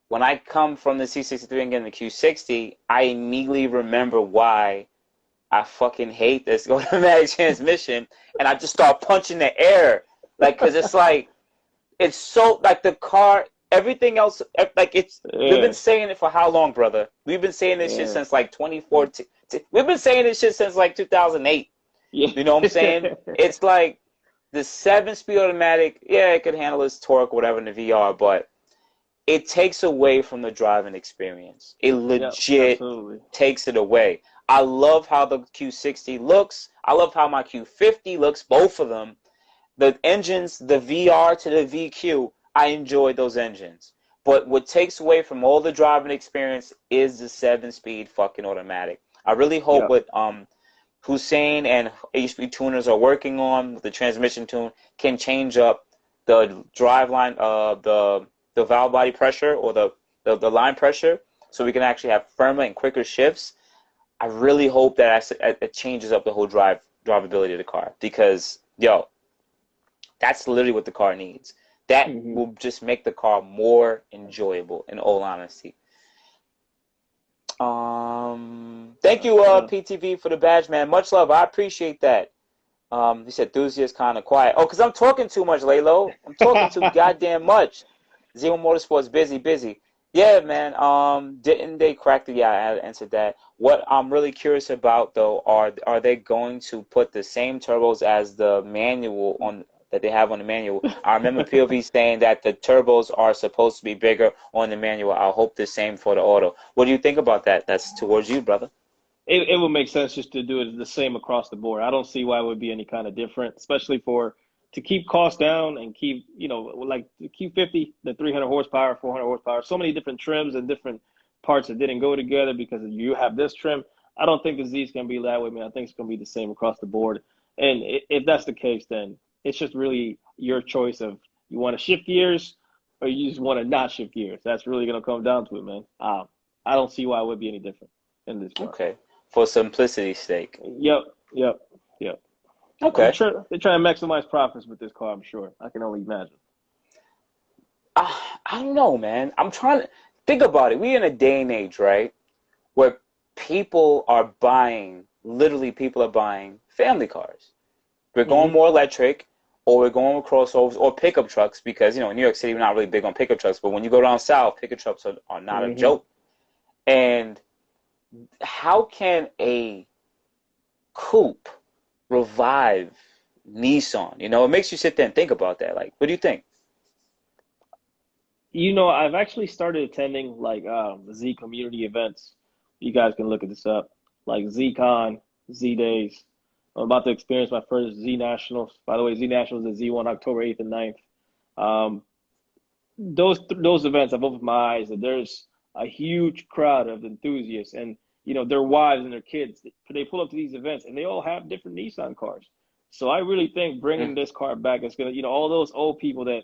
[SPEAKER 1] When I come from the C63 and get in the Q60, I immediately remember why I fucking hate this automatic transmission, and I just start punching the air, like, because it's like, it's so, like, the car, everything else, like, it's, we've been saying it for how long, brother? We've been saying this shit since, like, 2014. We've been saying this shit since, like, 2008. You know what I'm saying? It's like, the 7-speed automatic, yeah, it could handle its torque, whatever, in the VR, but it takes away from the driving experience. It legit takes it away. I love how the Q60 looks. I love how my Q50 looks, both of them. The engines, the VR to the VQ, I enjoy those engines. But what takes away from all the driving experience is the 7-speed fucking automatic. I really hope what Hussein and HP tuners are working on with the transmission tune can change up the driveline, the valve body pressure or the line pressure, so we can actually have firmer and quicker shifts. I really hope that it changes up the whole drivability of the car, because, yo, that's literally what the car needs. That will just make the car more enjoyable, in all honesty. Thank you, PTV, for the badge, man. Much love. I appreciate that. He said, enthusiast kind of quiet. Oh, because I'm talking too much, Laylo. I'm talking too goddamn much. Zero Motorsports, busy. Yeah, man. Didn't they crack the? Yeah, I answered that. What I'm really curious about, though, are they going to put the same turbos as the manual that they have on the manual? I remember POV saying that the turbos are supposed to be bigger on the manual. I hope the same for the auto. What do you think about that? That's towards you, brother.
[SPEAKER 2] It would make sense just to do it the same across the board. I don't see why it would be any kind of different, especially to keep costs down and keep, like the Q50, the 300 horsepower, 400 horsepower, so many different trims and different parts that didn't go together because you have this trim. I don't think the Z is going to be that way, man. I think it's going to be the same across the board. And if that's the case, then it's just really your choice of you want to shift gears or you just want to not shift gears. That's really going to come down to it, man. I don't see why it would be any different in this car.
[SPEAKER 1] Okay. For simplicity's sake.
[SPEAKER 2] Yep.
[SPEAKER 1] Okay.
[SPEAKER 2] They're trying to maximize profits with this car, I'm sure. I can only imagine.
[SPEAKER 1] I don't know, man. I'm trying to think about it. We're in a day and age, right, where people are buying family cars. We're going more electric, or we're going with crossovers or pickup trucks, because, in New York City, we're not really big on pickup trucks. But when you go down south, pickup trucks are not a joke. And how can a coupe revive Nissan? You know, it makes you sit there and think about that. Like, what do you think?
[SPEAKER 2] You know, I've actually started attending like Z community events. You guys can look at this up, like ZCon, Z Days. I'm about to experience my first Z Nationals. By the way, Z Nationals is Z1 October 8th and 9th. Um, those events have opened my eyes that there's a huge crowd of enthusiasts and their wives and their kids. They pull up to these events and they all have different Nissan cars. So I really think bringing this car back is gonna, all those old people that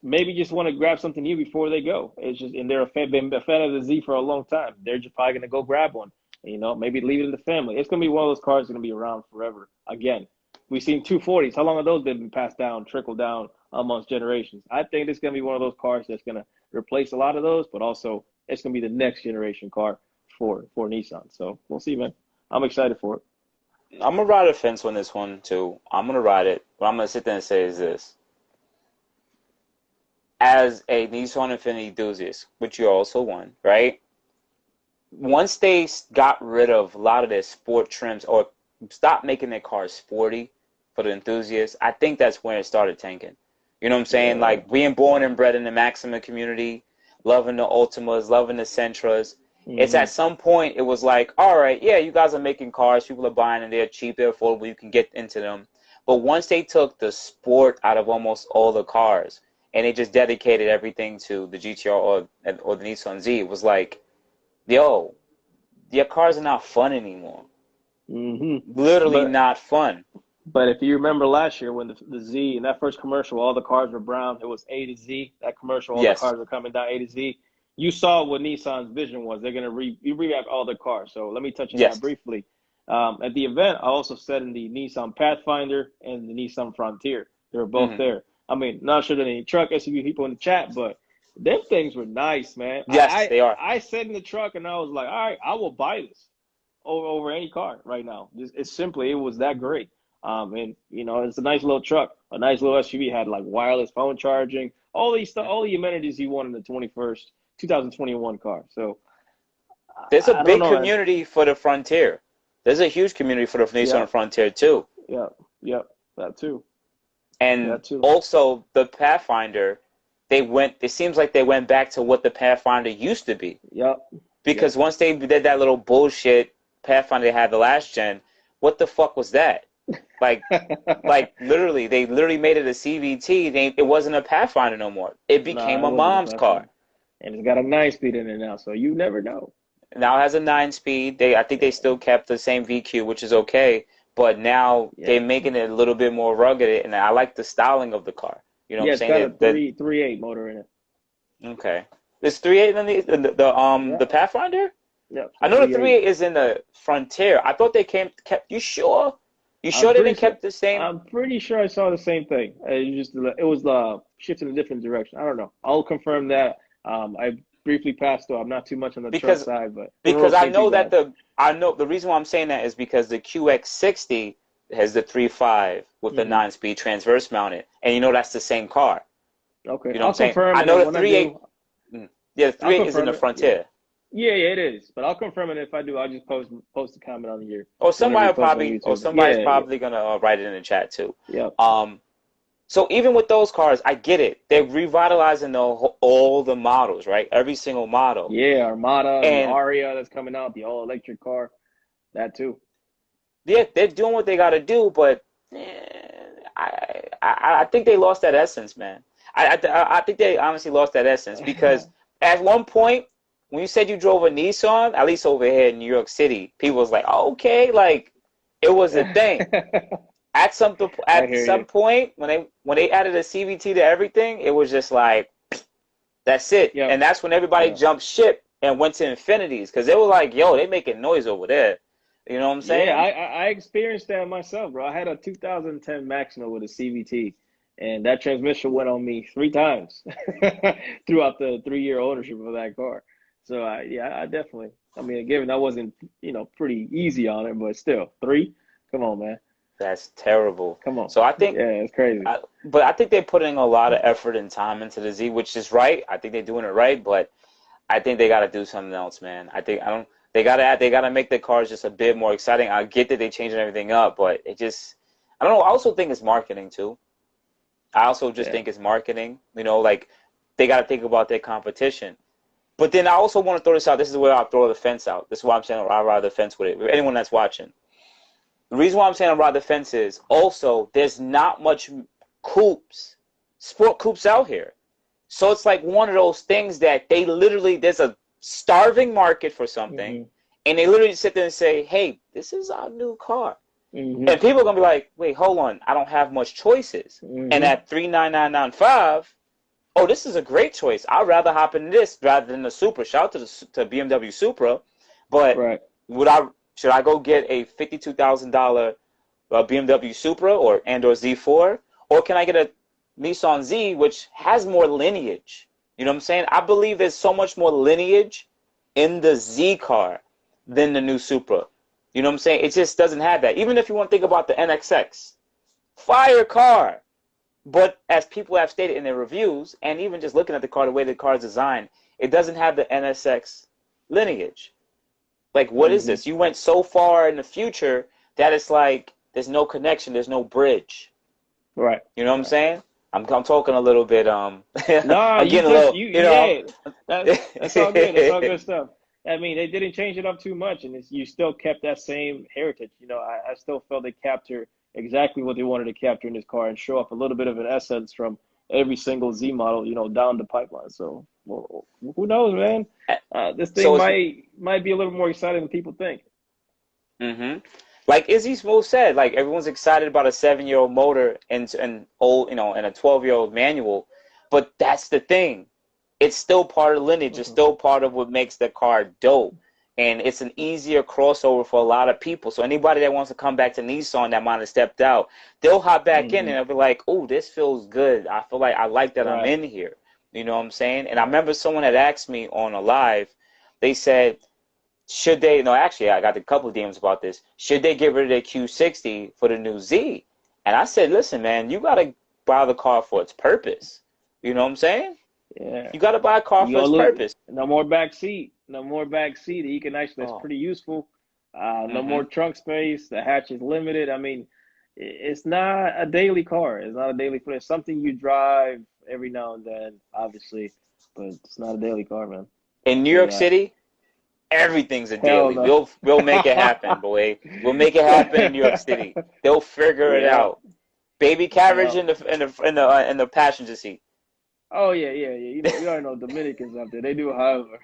[SPEAKER 2] maybe just want to grab something new before they go. It's just, and they're been a fan of the Z for a long time. They're just probably gonna go grab one. Maybe leave it in the family. It's gonna be one of those cars that's gonna be around forever. Again, we've seen 240s. How long have those been passed down, trickled down amongst generations? I think it's gonna be one of those cars that's gonna replace a lot of those, but also it's gonna be the next generation car for Nissan. So we'll see, man. I'm excited for it.
[SPEAKER 1] I'm gonna ride a fence on this one too. I'm gonna ride it. What I'm gonna sit there and say is this: as a Nissan Infiniti enthusiast, which you're also one, right? Once they got rid of a lot of their sport trims or stopped making their cars sporty for the enthusiasts, I think that's when it started tanking. You know what I'm saying?
[SPEAKER 2] Yeah.
[SPEAKER 1] Like being born and bred in the Maxima community, loving the Ultimas, loving the Sentras. It's at some point it was like, all right, yeah, you guys are making cars, people are buying and they're cheap, they're affordable, you can get into them. But once they took the sport out of almost all the cars and they just dedicated everything to the GTR or the Nissan Z, it was like, yo, your cars are not fun anymore. Literally not fun.
[SPEAKER 2] But if you remember last year when the Z, in that first commercial, all the cars were brown, it was A to Z. That commercial, all the cars were coming down A to Z. You saw what Nissan's vision was. They're going to revamp all their cars. So let me touch on that briefly. At the event, I also said in the Nissan Pathfinder and the Nissan Frontier, they were both there. I mean, not sure that any truck SUV people in the chat, but them things were nice, man.
[SPEAKER 1] Yes, they are.
[SPEAKER 2] I sat in the truck and I was like, all right, I will buy this over any car right now. It was that great. And it's a nice little truck, a nice little SUV. Had like wireless phone charging, all the amenities you want in the 2021 car. So
[SPEAKER 1] there's a big community for the Frontier. There's a huge community for the Nissan Frontier too.
[SPEAKER 2] Yep, that too.
[SPEAKER 1] And also the Pathfinder, it seems like they went back to what the Pathfinder used to be. Because once they did that little bullshit Pathfinder they had the last gen, what the fuck was that? Like literally, they literally made it a CVT. It wasn't a Pathfinder no more. It became a mom's car.
[SPEAKER 2] And it's got a 9-speed in it now, so you never know.
[SPEAKER 1] Now it has a 9-speed. I think they still kept the same VQ, which is okay. But now they're making it a little bit more rugged, and I like the styling of the car. You know what I'm saying?
[SPEAKER 2] It's got a 3.8 motor in it.
[SPEAKER 1] Okay. There's 3.8 in the Pathfinder?
[SPEAKER 2] Yeah.
[SPEAKER 1] I know the 3.8 is in the Frontier. I thought they kept. You sure? You sure they didn't kept the same?
[SPEAKER 2] I'm pretty sure I saw the same thing. It was shifted in a different direction. I don't know. I'll confirm that. I briefly passed though. I'm not too much on the truck side, but
[SPEAKER 1] because I know that the reason why I'm saying that is because the QX60 has the 3.5 with the 9-speed transverse mounted, and that's the same car.
[SPEAKER 2] Okay,
[SPEAKER 1] you know what I'm saying? I know the 3.8. Yeah, the 3.8 is in the Frontier.
[SPEAKER 2] Yeah, it is. But I'll confirm it. If I do, I'll just post a comment on the year.
[SPEAKER 1] Or somebody's probably gonna write it in the chat too.
[SPEAKER 2] Yeah.
[SPEAKER 1] So even with those cars, I get it. They're revitalizing all the models, right? Every single model.
[SPEAKER 2] Yeah, Armada, and Aria that's coming out, the all-electric car, that too.
[SPEAKER 1] Yeah, they're doing what they got to do, but I think they lost that essence, man. I think they honestly lost that essence because at one point, when you said you drove a Nissan, at least over here in New York City, people was like, oh, okay, like it was a thing. At some point, when they added a CVT to everything, it was just like, that's it. Yep. And that's when everybody jumped ship and went to Infinities because they were like, yo, they making noise over there. You know what I'm saying?
[SPEAKER 2] Yeah, I experienced that myself, bro. I had a 2010 Maxima with a CVT, and that transmission went on me 3 times throughout the 3-year ownership of that car. So, I definitely, given I wasn't, pretty easy on it, but still, 3? Come on, man.
[SPEAKER 1] That's terrible.
[SPEAKER 2] Come on.
[SPEAKER 1] So I think,
[SPEAKER 2] it's crazy.
[SPEAKER 1] But I think they're putting a lot of effort and time into the Z, which is right. I think they're doing it right, but I think they got to do something else, man. They gotta make the cars just a bit more exciting. I get that they changing everything up, but it just, I don't know. I also think it's marketing too. I also just think it's marketing. You know, like they got to think about their competition. But then I also want to throw this out. This is where I'll throw the fence out. This is why I'm saying I ride the fence with it. Anyone that's watching, the reason why I'm saying I ride the fence is also there's not much coupes, sport coupes out here. So it's like one of those things that they literally, there's a starving market for something, and they literally sit there and say, "Hey, this is our new car." And people are gonna be like, "Wait, hold on, I don't have much choices." And at 39995, oh, this is a great choice. I'd rather hop in this rather than the Supra. Shout out to BMW Supra, but should I go get a $52,000 BMW Supra or Z4, or can I get a Nissan Z, which has more lineage? You know what I'm saying? I believe there's so much more lineage in the Z car than the new Supra. You know what I'm saying? It just doesn't have that. Even if you want to think about the NXX, fire car. But as people have stated in their reviews, and even just looking at the car, the way the car is designed, it doesn't have the NSX lineage. Like, what is this? You went so far in the future that it's like there's no connection, there's no bridge.
[SPEAKER 2] Right.
[SPEAKER 1] You know what I'm saying? I'm talking a little bit.
[SPEAKER 2] No,
[SPEAKER 1] I'm
[SPEAKER 2] you
[SPEAKER 1] getting a little. You know,
[SPEAKER 2] that's all good. That's all good stuff. I mean, they didn't change it up too much, and you still kept that same heritage. You know, I still felt they captured exactly what they wanted to capture in this car and show off a little bit of an essence from every single Z model, you know, down the pipeline. So, well, who knows, man? This thing might be a little more exciting than people think.
[SPEAKER 1] Like Izzy Smooth said, like everyone's excited about a 7-year-old motor and old, you know, and a 12-year-old manual, but that's the thing. It's still part of the lineage. It's still part of what makes the car dope. And it's an easier crossover for a lot of people. So anybody that wants to come back to Nissan that might have stepped out, they'll hop back in and they'll be like, "Oh, this feels good. I feel like I like that I'm in here." You know what I'm saying? And I remember someone had asked me on a live, they said, should they, no, actually, I got a couple of DMs about this. Should they get rid of their Q60 for the new Z? And I said, listen, man, you got to buy the car for its purpose. You know what I'm saying?
[SPEAKER 2] Yeah.
[SPEAKER 1] You got to buy a car for its purpose.
[SPEAKER 2] No more back seat. No more back seat. You can actually, that's pretty useful. No more trunk space. The hatch is limited. I mean, it's not a daily car. It's not a daily car. It's something you drive every now and then, obviously, but it's not a daily car, man.
[SPEAKER 1] In New York City, everything's a daily.
[SPEAKER 2] No.
[SPEAKER 1] We'll make it happen, boy. We'll make it happen in New York City. They'll figure it out. Baby carriage in the passenger seat.
[SPEAKER 2] Oh yeah. You already know Dominicans up there. They do however.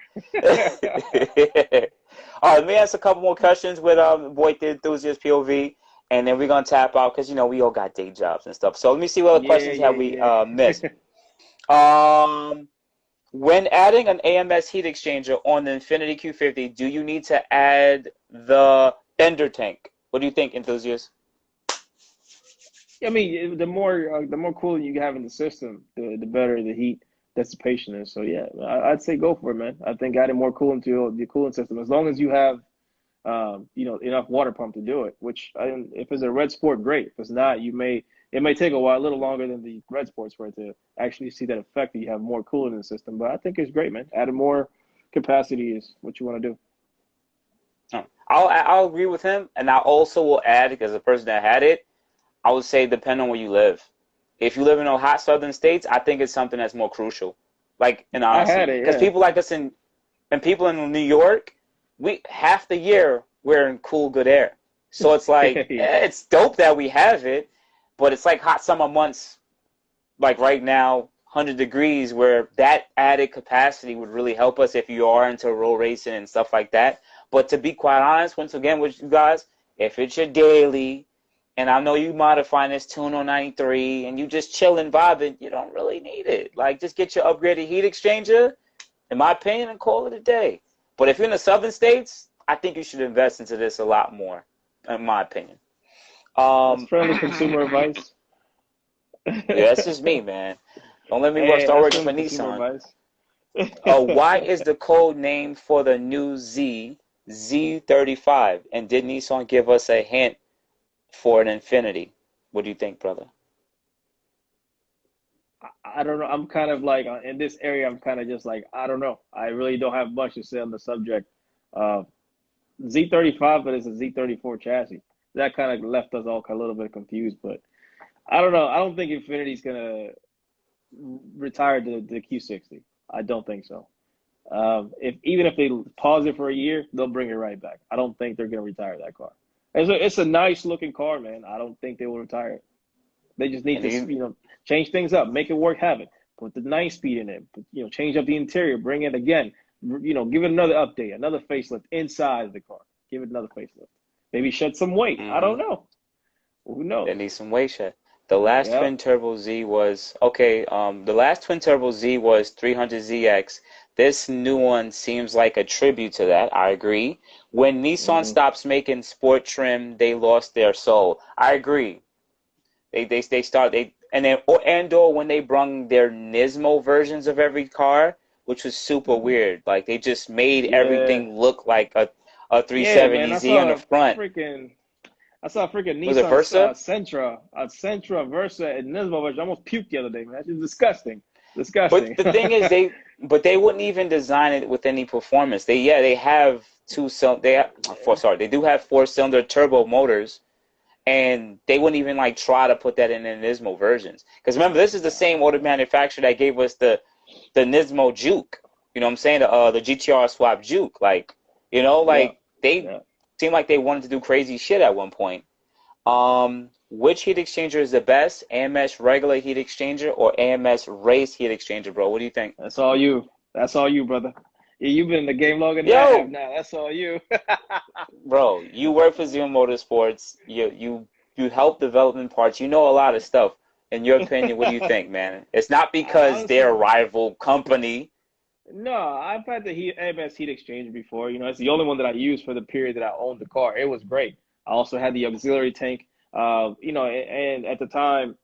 [SPEAKER 1] All right, let me ask a couple more questions with boy the enthusiast POV, and then we're gonna tap out because you know we all got day jobs and stuff. So let me see what other questions have we missed. When adding an AMS heat exchanger on the Infiniti Q50, do you need to add the fender tank? What do you think, enthusiast?
[SPEAKER 2] I mean, the more cooling you have in the system, the better the heat dissipation is. So yeah, I'd say go for it, man. I think adding more coolant to the cooling system, as long as you have, enough water pump to do it. Which if it's a red sport, great. If it's not, it may take a little longer than the red sports for it to actually see that effect that you have more coolant in the system. But I think it's great, man. Adding more capacity is what you want to do.
[SPEAKER 1] I'll agree with him, and I also will add, because the person that had it, I would say depend on where you live. If you live in the hot southern states, I think it's something that's more crucial. Like, in honesty, because people like us and people in New York, we half the year we're in cool, good air. So it's like it's dope that we have it, but it's like hot summer months, like right now, 100 degrees, where that added capacity would really help us if you are into road racing and stuff like that. But to be quite honest, once again with you guys, if it's your daily, and I know you modifying this Tuno 93 and you just chilling, vibing, you don't really need it. Like, just get your upgraded heat exchanger, in my opinion, and call it a day. But if you're in the southern states, I think you should invest into this a lot more, in my opinion.
[SPEAKER 2] That's friendly consumer advice.
[SPEAKER 1] Yeah, that's just me, man. Don't let me start working for Nissan. Why is the code name for the new Z Z35? And did Nissan give us a hint for an Infiniti? What do you think, brother?
[SPEAKER 2] I don't know. I'm kind of like, in this area, I'm kind of just like, I don't know. I really don't have much to say on the subject. Z35, but it's a Z34 chassis. That kind of left us all a little bit confused, but I don't know. I don't think Infinity's gonna retire the Q60. I don't think so. If even if they pause it for a year, they'll bring it right back. I don't think they're gonna retire that car. It's a nice looking car, man. I don't think they will retire it. They just need
[SPEAKER 1] And
[SPEAKER 2] to, change things up, make it work, have it. Put the 9-speed in it. Change up the interior, bring it again. Give it another update, another facelift inside of the car. Give it another facelift. Maybe shed some weight. I don't know. Who knows?
[SPEAKER 1] They need some weight shed. The last
[SPEAKER 2] Yep.
[SPEAKER 1] twin turbo Z was okay. The last twin turbo Z was 300ZX. This new one seems like a tribute to that. I agree. When Nissan stops making sport trim, they lost their soul. I agree. Or when they brung their Nismo versions of every car, which was super weird. Like they just made everything look like a 370Z on the front.
[SPEAKER 2] I saw a freaking
[SPEAKER 1] Was it
[SPEAKER 2] Nissan
[SPEAKER 1] Versa?
[SPEAKER 2] Sentra Versa and Nismo version. I almost puked the other day, man. That's just disgusting. Disgusting.
[SPEAKER 1] But the thing is, they wouldn't even design it with any performance. They have they do have 4-cylinder turbo motors, and they wouldn't even like try to put that in the Nismo versions. Because remember, this is the same motor manufacturer that gave us the Nismo Juke. You know what I'm saying? The GTR swap Juke. Like, they seemed like they wanted to do crazy shit at one point. Which heat exchanger is the best? AMS regular heat exchanger or AMS race heat exchanger, bro? What do you think?
[SPEAKER 2] That's all you. That's all you, brother. Yeah, you've been in the game longer than I have now. That's all you.
[SPEAKER 1] Bro, you work for Zero Motorsports. You help development parts. You know a lot of stuff. In your opinion, what do you think, man? It's not because
[SPEAKER 2] Honestly,
[SPEAKER 1] they're a rival company.
[SPEAKER 2] No, I've had the AMS heat exchanger before. It's the only one that I used for the period that I owned the car. It was great. I also had the auxiliary tank. And at the time,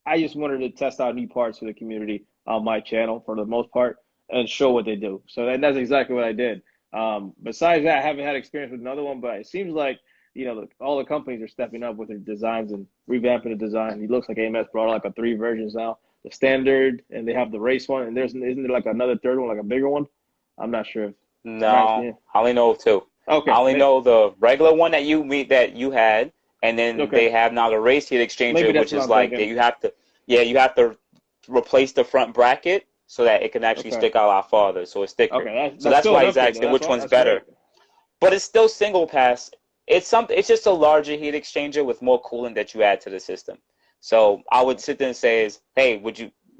[SPEAKER 2] I just wanted to test out new parts for the community on my channel for the most part and show what they do. So that's exactly what I did. Besides that, I haven't had experience with another one, but it seems like, all the companies are stepping up with their designs and revamping the design. It looks like AMS brought out like 3 versions now. The standard, and they have the race one, and isn't there like another third one, like a bigger one? I'm not sure.
[SPEAKER 1] No, I only know of 2.
[SPEAKER 2] Okay.
[SPEAKER 1] I only know the regular one that you had, and then they have now the race heat exchanger, which is like that you have to replace the front bracket so that it can actually stick out a lot farther, so it's thicker.
[SPEAKER 2] Okay,
[SPEAKER 1] that's why he's asking which one's better. But it's still single pass. It's just a larger heat exchanger with more coolant that you add to the system. So I would sit there and say, hey,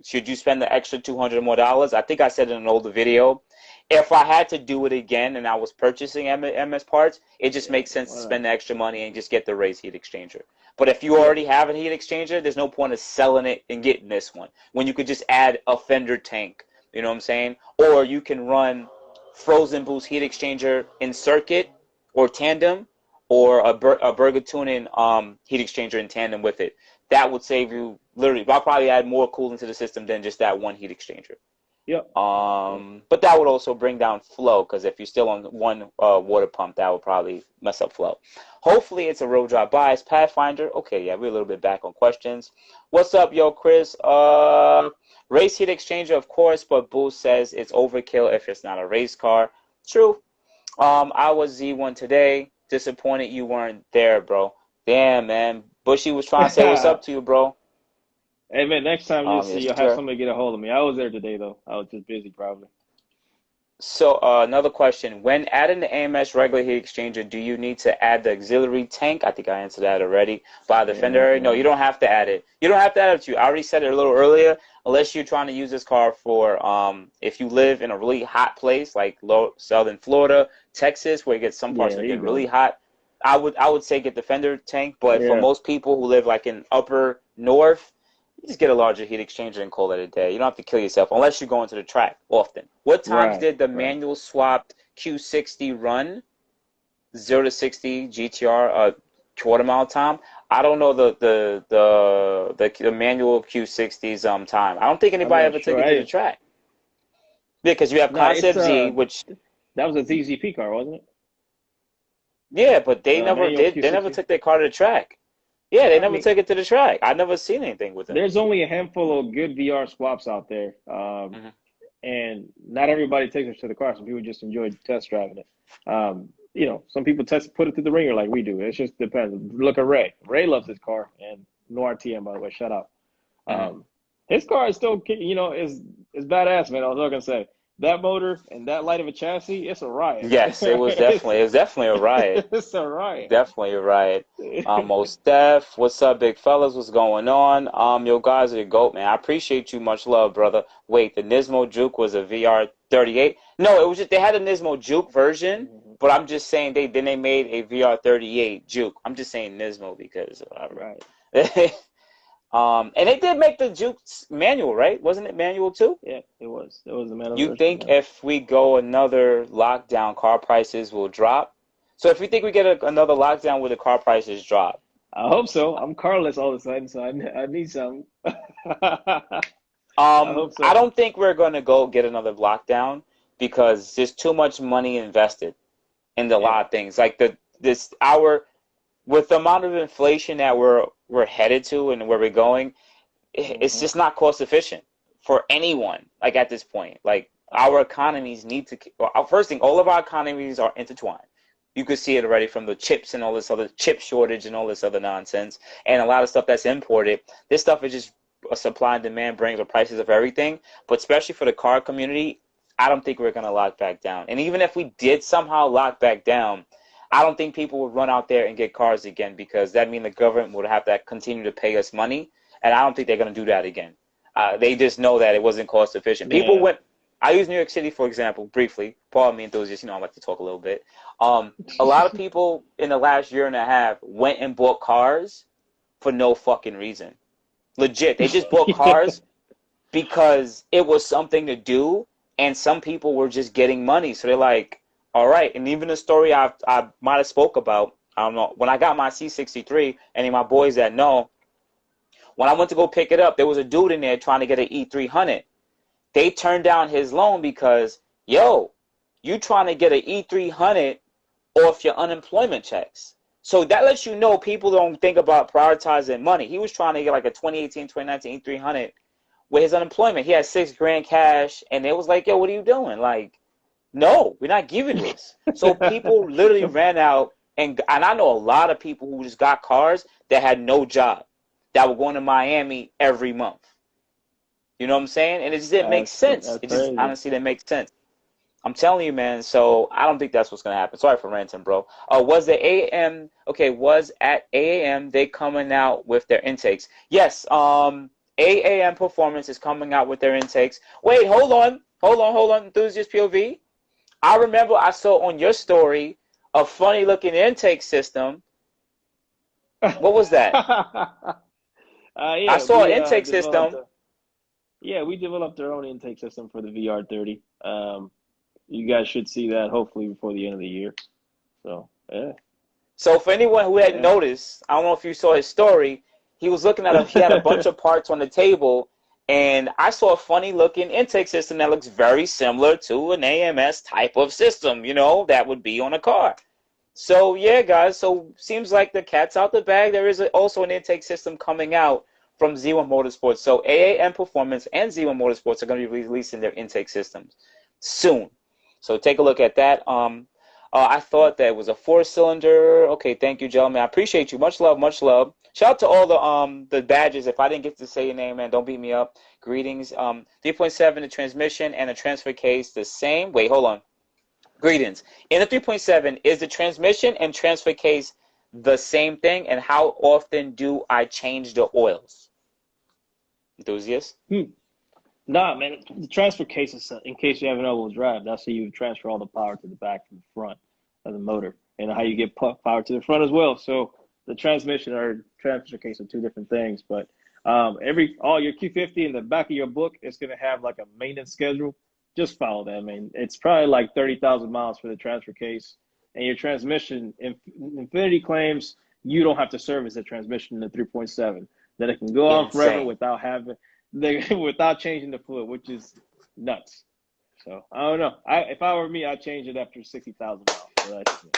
[SPEAKER 1] should you spend the extra $200 more? I think I said in an older video, if I had to do it again and I was purchasing MS parts, it just makes sense to spend the extra money and just get the race heat exchanger. But if you already have a heat exchanger, there's no point of selling it and getting this one when you could just add a fender tank. You know what I'm saying? Or you can run frozen boost heat exchanger in circuit or tandem, or a Burger Tuning heat exchanger in tandem with it. That would save you literally. I'll probably add more coolant to the system than just that one heat exchanger.
[SPEAKER 2] Yep.
[SPEAKER 1] But that would also bring down flow, because if you're still on one water pump, that would probably mess up flow. Hopefully, it's a road dry bias Pathfinder. Okay, yeah, we're a little bit back on questions. What's up, yo, Chris? Race heat exchanger, of course, but Boost says it's overkill if it's not a race car. True. I was Z1 today. Disappointed you weren't there, bro. Damn, man. Bushy was trying to say what's up to you, bro.
[SPEAKER 2] Hey, man, next time you'll have somebody get a hold of me. I was there today, though. I was just busy, probably.
[SPEAKER 1] So, another question. When adding the AMS regular heat exchanger, do you need to add the auxiliary tank? I think I answered that already. By the fender area? No, you don't have to add it. You don't have to add it to you. I already said it a little earlier. Unless you're trying to use this car for, if you live in a really hot place, like southern Florida, Texas, where it gets some parts that get really hot, I would say get the fender tank. But for most people who live like in upper north, you just get a larger heat exchanger and call it a day. You don't have to kill yourself unless you go into the track often. What times did the manual swapped Q60 run? 0 to 60 GTR quarter mile time. I don't know the manual Q60's time. I don't think anybody ever took it to the track. Yeah, because you have Concept Z, which
[SPEAKER 2] that was a ZZP car, wasn't it?
[SPEAKER 1] Yeah, but they never did. They never took their car to the track. Yeah, they never took it to the track. I never seen anything with it.
[SPEAKER 2] There's only a handful of good VR swaps out there, and not everybody takes it to the car. Some people just enjoy test driving it. you know, some people put it through the ringer like we do. It just depends. Look at Ray. Ray loves his car, and no RTM, by the way. Shout out. His car is still, you know, is badass, man. I was not gonna say that motor and that light of a chassis. It's a riot.
[SPEAKER 1] Yes, it was definitely a riot.
[SPEAKER 2] It's a riot.
[SPEAKER 1] Definitely a riot. Most Def, what's up, big fellas? What's going on? Yo, guys are the GOAT, man. I appreciate you. Much love, brother. Wait, the Nismo Juke was a VR38? No, it was just they had a Nismo Juke version, but I'm just saying they made a VR38 Juke. I'm just saying Nismo because
[SPEAKER 2] right.
[SPEAKER 1] And they did make the Juke manual, right? Wasn't it manual too?
[SPEAKER 2] Yeah, it was. It was the manual.
[SPEAKER 1] You think if we go another lockdown, car prices will drop? So if you think we get another lockdown, will the car prices drop?
[SPEAKER 2] I hope so. I'm carless all of a sudden, so I need some.
[SPEAKER 1] I hope so. I don't think we're going to go get another lockdown because there's too much money invested in a lot of things. Like with the amount of inflation that we're headed to and where we're going, it's just not cost efficient for anyone. Like at this point, like our economies need to. Well, first thing, all of our economies are intertwined. You could see it already from the chips and all this other chip shortage and all this other nonsense, and a lot of stuff that's imported. This stuff is just a supply and demand brings the prices of everything. But especially for the car community, I don't think we're going to lock back down. And even if we did somehow lock back down, I don't think people would run out there and get cars again because that means the government would have to continue to pay us money, and I don't think they're going to do that again. They just know that it wasn't cost efficient. People went. I use New York City, for example, briefly. Pardon me, enthusiast. You know, I like to talk a little bit. A lot of people in the last year and a half went and bought cars for no fucking reason. Legit. They just bought cars because it was something to do, and some people were just getting money. So they're like, all right. And even the story I might have spoke about, I don't know, when I got my C63, any of my boys that know, when I went to go pick it up, there was a dude in there trying to get an E300. They turned down his loan because, yo, you trying to get an E300 off your unemployment checks. So that lets you know people don't think about prioritizing money. He was trying to get like a 2018, 2019 E300 with his unemployment. He had $6 grand cash, and it was like, yo, what are you doing? Like, no, we're not giving this. So people literally ran out, and I know a lot of people who just got cars that had no job that were going to Miami every month. You know what I'm saying? And it just didn't make sense. It just honestly didn't make sense. I'm telling you, man. So I don't think that's what's gonna happen. Sorry for ranting, bro. Was the AAM was at AAM they coming out with their intakes? Yes. AAM Performance is coming out with their intakes. Wait, hold on, enthusiast POV. I remember I saw on your story a funny looking intake system. What was that? I saw an intake system.
[SPEAKER 2] Yeah, we developed our own intake system for the VR30. You guys should see that hopefully before the end of the year. So, yeah.
[SPEAKER 1] So for anyone who hadn't noticed, I don't know if you saw his story, he was looking at he had a bunch of parts on the table, and I saw a funny looking intake system that looks very similar to an AMS type of system, you know, that would be on a car. So, yeah, guys, so seems like the cat's out the bag. There is also an intake system coming out from Z1 Motorsports. So AAM Performance and Z1 Motorsports are going to be releasing their intake systems soon. So take a look at that. I thought that it was a 4-cylinder. Okay, thank you, gentlemen. I appreciate you. Much love, much love. Shout out to all the badges. If I didn't get to say your name, man, don't beat me up. Greetings. 3.7, the transmission and the transfer case the same. Wait, hold on. Greetings. In the 3.7, is the transmission and transfer case the same thing? And how often do I change the oils? Enthusiast?
[SPEAKER 2] Nah, man, the transfer case is in case you have an all-wheel drive. That's how you transfer all the power to the back and the front of the motor, and how you get power to the front as well. So the transmission or transfer case are two different things. But all your Q50 in the back of your book is going to have like a maintenance schedule. Just follow that. I mean, it's probably like 30,000 miles for the transfer case, and your transmission. Infinity claims you don't have to service the transmission in the 3.7. That it can go on forever without changing the fluid, which is nuts. So I don't know. If I were me, I'd change it after 60,000 miles. So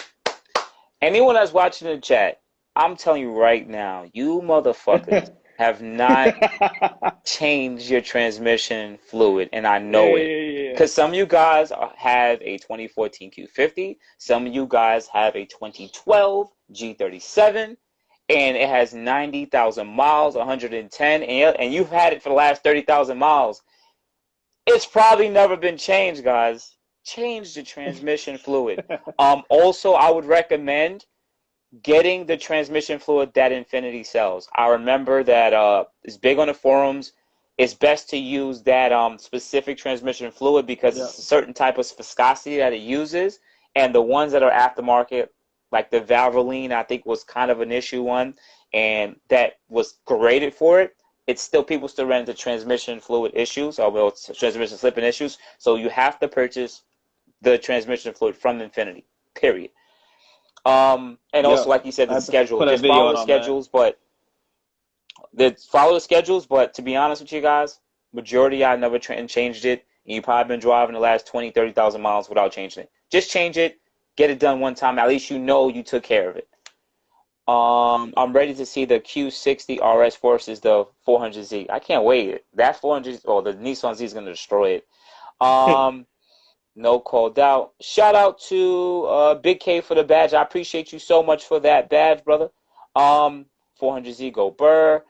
[SPEAKER 1] anyone that's watching the chat, I'm telling you right now, you motherfuckers have not changed your transmission fluid, and I know it. Because some of you guys have a 2014 Q50. Some of you guys have a 2012 G37. And it has 90,000 miles, 110, and you've had it for the last 30,000 miles. It's probably never been changed, guys. Change the transmission fluid. Also, I would recommend getting the transmission fluid that Infinity sells. I remember that it's big on the forums. It's best to use that specific transmission fluid because it's a certain type of viscosity that it uses, and the ones that are aftermarket, like the Valvoline, I think was kind of an issue one, and that was graded for it. It's still, people still run into transmission fluid issues, or well, transmission slipping issues. So you have to purchase the transmission fluid from Infinity, period. And also, like you said, the schedule. Just follow the schedules, but to be honest with you guys, majority I never changed it, and you probably been driving the last 20, 30,000 miles without changing it. Just change it. Get it done one time. At least you know you took care of it. I'm ready to see the Q60 RS versus the 400Z. I can't wait. That 400, or the Nissan Z is going to destroy it. No called out. Shout out to Big K for the badge. I appreciate you so much for that badge, brother. 400Z, go burr.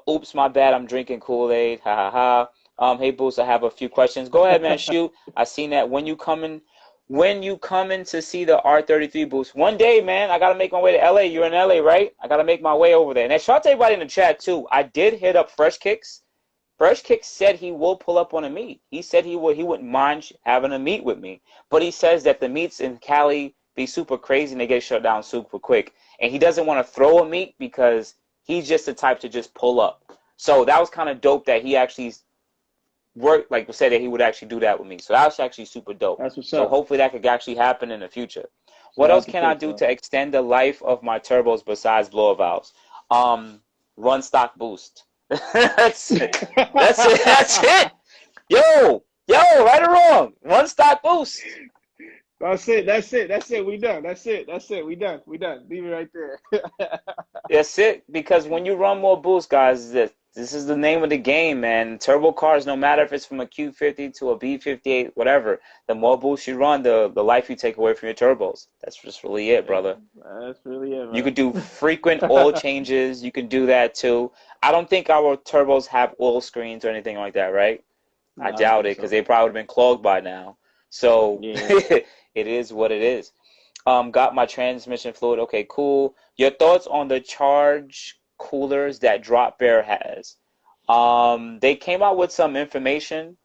[SPEAKER 1] Oops, my bad. I'm drinking Kool-Aid. Ha ha ha. Hey, Boost, I have a few questions. Go ahead, man. Shoot. I seen that when you coming to see the R33 Boost. One day, man, I got to make my way to LA. You're in LA, right? I got to make my way over there. And shout out to everybody in the chat, too. I did hit up Fresh Kicks. Fresh Kicks said he will pull up on a meet. He said he wouldn't mind having a meet with me. But he says that the meets in Cali be super crazy and they get shut down super quick. And he doesn't want to throw a meet because he's just the type to just pull up. So that was kind of dope that he actually said that he would actually do that with me. So that was actually super dope.
[SPEAKER 2] That's what's
[SPEAKER 1] so
[SPEAKER 2] up.
[SPEAKER 1] Hopefully that could actually happen in the future. What else can I do to extend the life of my turbos besides blower valves? Run stock boost. That's it. That's it. Yo, right or wrong. Run stock boost.
[SPEAKER 2] That's it. We done. That's it. We done. Leave it right there.
[SPEAKER 1] That's it. Because when you run more boost, guys, this is the name of the game, man. Turbo cars, no matter if it's from a Q50 to a B58, whatever, the more boost you run, the life you take away from your turbos. That's just really it, brother.
[SPEAKER 2] That's really it, man.
[SPEAKER 1] You could do frequent oil changes. You can do that, too. I don't think our turbos have oil screens or anything like that, right? I doubt it, because they probably would have been clogged by now. So it is what it is. Got my transmission fluid. Okay, cool. Your thoughts on the charge coolers that Drop Bear has? They came out with some information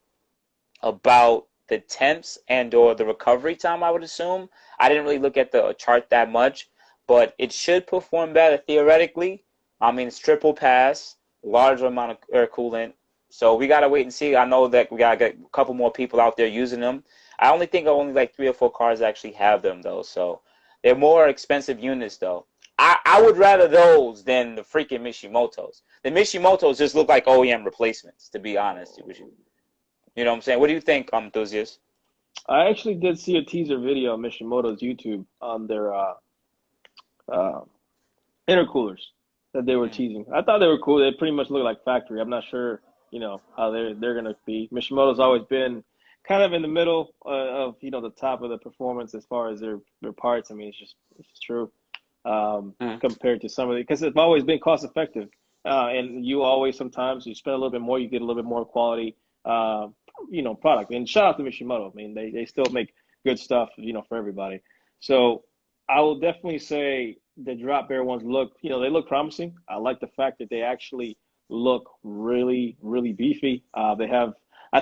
[SPEAKER 1] about the temps and or the recovery time, I would assume. I didn't really look at the chart that much, but it should perform better theoretically. I mean, it's triple pass, large amount of air coolant. So we got to wait and see. I know that we got to get a couple more people out there using them. I only think only like 3 or 4 cars actually have them, though. So they're more expensive units, though. I would rather those than the freaking Mishimotos. The Mishimotos just look like OEM replacements, to be honest with you. You know what I'm saying? What do you think, enthusiast?
[SPEAKER 2] I actually did see a teaser video on Mishimoto's YouTube on their intercoolers that they were teasing. I thought they were cool. They pretty much look like factory. I'm not sure, how they're gonna be. Mishimoto's always been kind of in the middle of the top of the performance as far as their parts. I mean, it's true compared to some of the, because it's always been cost effective, and you always sometimes you spend a little bit more, you get a little bit more quality product. And shout out to Mishimoto. I mean, they still make good stuff for everybody. So I will definitely say the Drop Bear ones they look promising. I like the fact that they actually look really, really beefy. I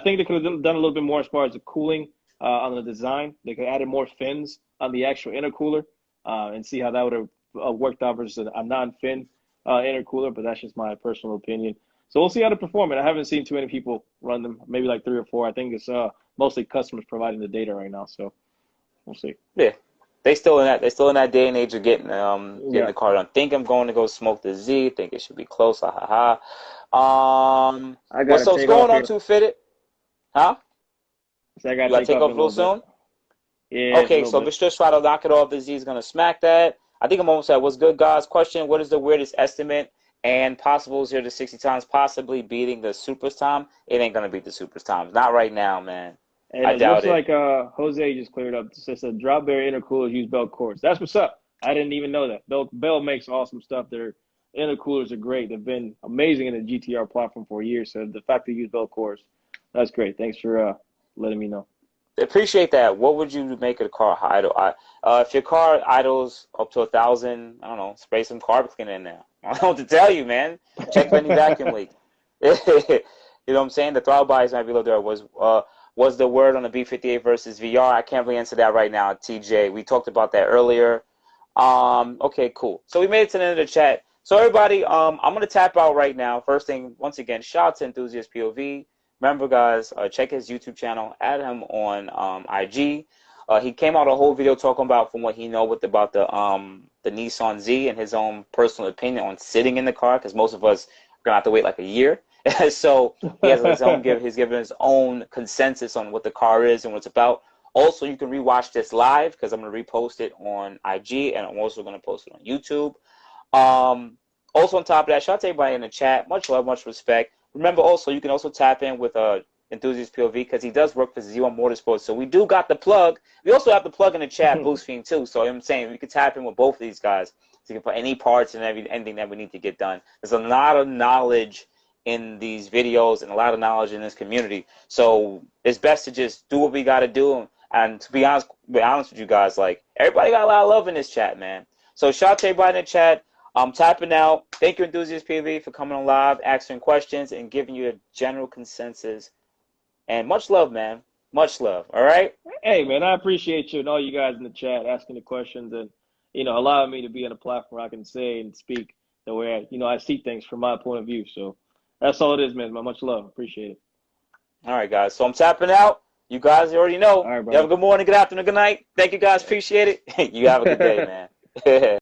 [SPEAKER 2] think they could have done a little bit more as far as the cooling on the design. They could have added more fins on the actual intercooler and see how that would have worked out versus a non-fin intercooler, but that's just my personal opinion. So we'll see how they perform. And I haven't seen too many people run them, maybe like 3 or 4. I think it's mostly customers providing the data right now, so we'll see.
[SPEAKER 1] Yeah. They're still in that day and age of getting the car done. Think I'm going to go smoke the Z. Think it should be close. Ha ha ha. What's going on, Two Fitted? Huh?
[SPEAKER 2] So
[SPEAKER 1] you gotta take off a little soon?
[SPEAKER 2] Yeah.
[SPEAKER 1] Okay, so if it's just try to knock it off, the Z is gonna smack that. I think I'm almost at what's good, guys. Question: what is the weirdest estimate and possible 0 to 60 times, possibly beating the Super's time? It ain't gonna beat the Super's times. Not right now, man.
[SPEAKER 2] And
[SPEAKER 1] I
[SPEAKER 2] it
[SPEAKER 1] doubt
[SPEAKER 2] looks
[SPEAKER 1] it.
[SPEAKER 2] like Jose just cleared up. It said drop bear intercoolers use belt cores. That's what's up. I didn't even know that. Bell makes awesome stuff. Their intercoolers are great. They've been amazing in the GTR platform for years. So the fact they use belt cores, that's great. Thanks for letting me know.
[SPEAKER 1] Appreciate that. What would you make of the car idle? If your car idles up to 1,000, I don't know, spray some carpet cleaner in there. I don't know what to tell you, man. Check for any vacuum leak. You know what I'm saying? The throttle bias might be a little there. Was the word on the B58 versus VR? I can't really answer that right now, TJ. We talked about that earlier. Okay, cool. So we made it to the end of the chat. So everybody, I'm gonna tap out right now. First thing, once again, shout out to Enthusiast POV. Remember, guys, check his YouTube channel. Add him on IG. He came out a whole video talking about from what he know about the Nissan Z and his own personal opinion on sitting in the car, because most of us are gonna have to wait like a year. So he has his own he's given his own consensus on what the car is and what it's about. Also, you can rewatch this live because I'm going to repost it on IG, and I'm also going to post it on YouTube. Also, on top of that, shout out to everybody in the chat. Much love, much respect. Remember, also, you can also tap in with Enthusiast POV because he does work for Z1 Motorsports. So we do got the plug. We also have the plug in the chat, Boost Fiend, too. So I'm saying we can tap in with both of these guys. So you can put any parts and anything that we need to get done. There's a lot of knowledge in these videos and a lot of knowledge in this community. So it's best to just do what we got to do. And to be honest with you guys, like, everybody got a lot of love in this chat, man. So shout out to everybody in the chat. I'm tapping out. Thank you, Enthusiast PV, for coming on live, answering questions, and giving you a general consensus. And much love, man. Much love. All right?
[SPEAKER 2] Hey, man, I appreciate you and all you guys in the chat asking the questions and, allowing me to be on a platform where I can say and speak the way, I see things from my point of view. So that's all it is, man. Much love. Appreciate it.
[SPEAKER 1] All right, guys. So I'm tapping out. You guys already know.
[SPEAKER 2] All right,
[SPEAKER 1] you have a good morning, good afternoon, good night. Thank you, guys. Appreciate it. You have a good day, man.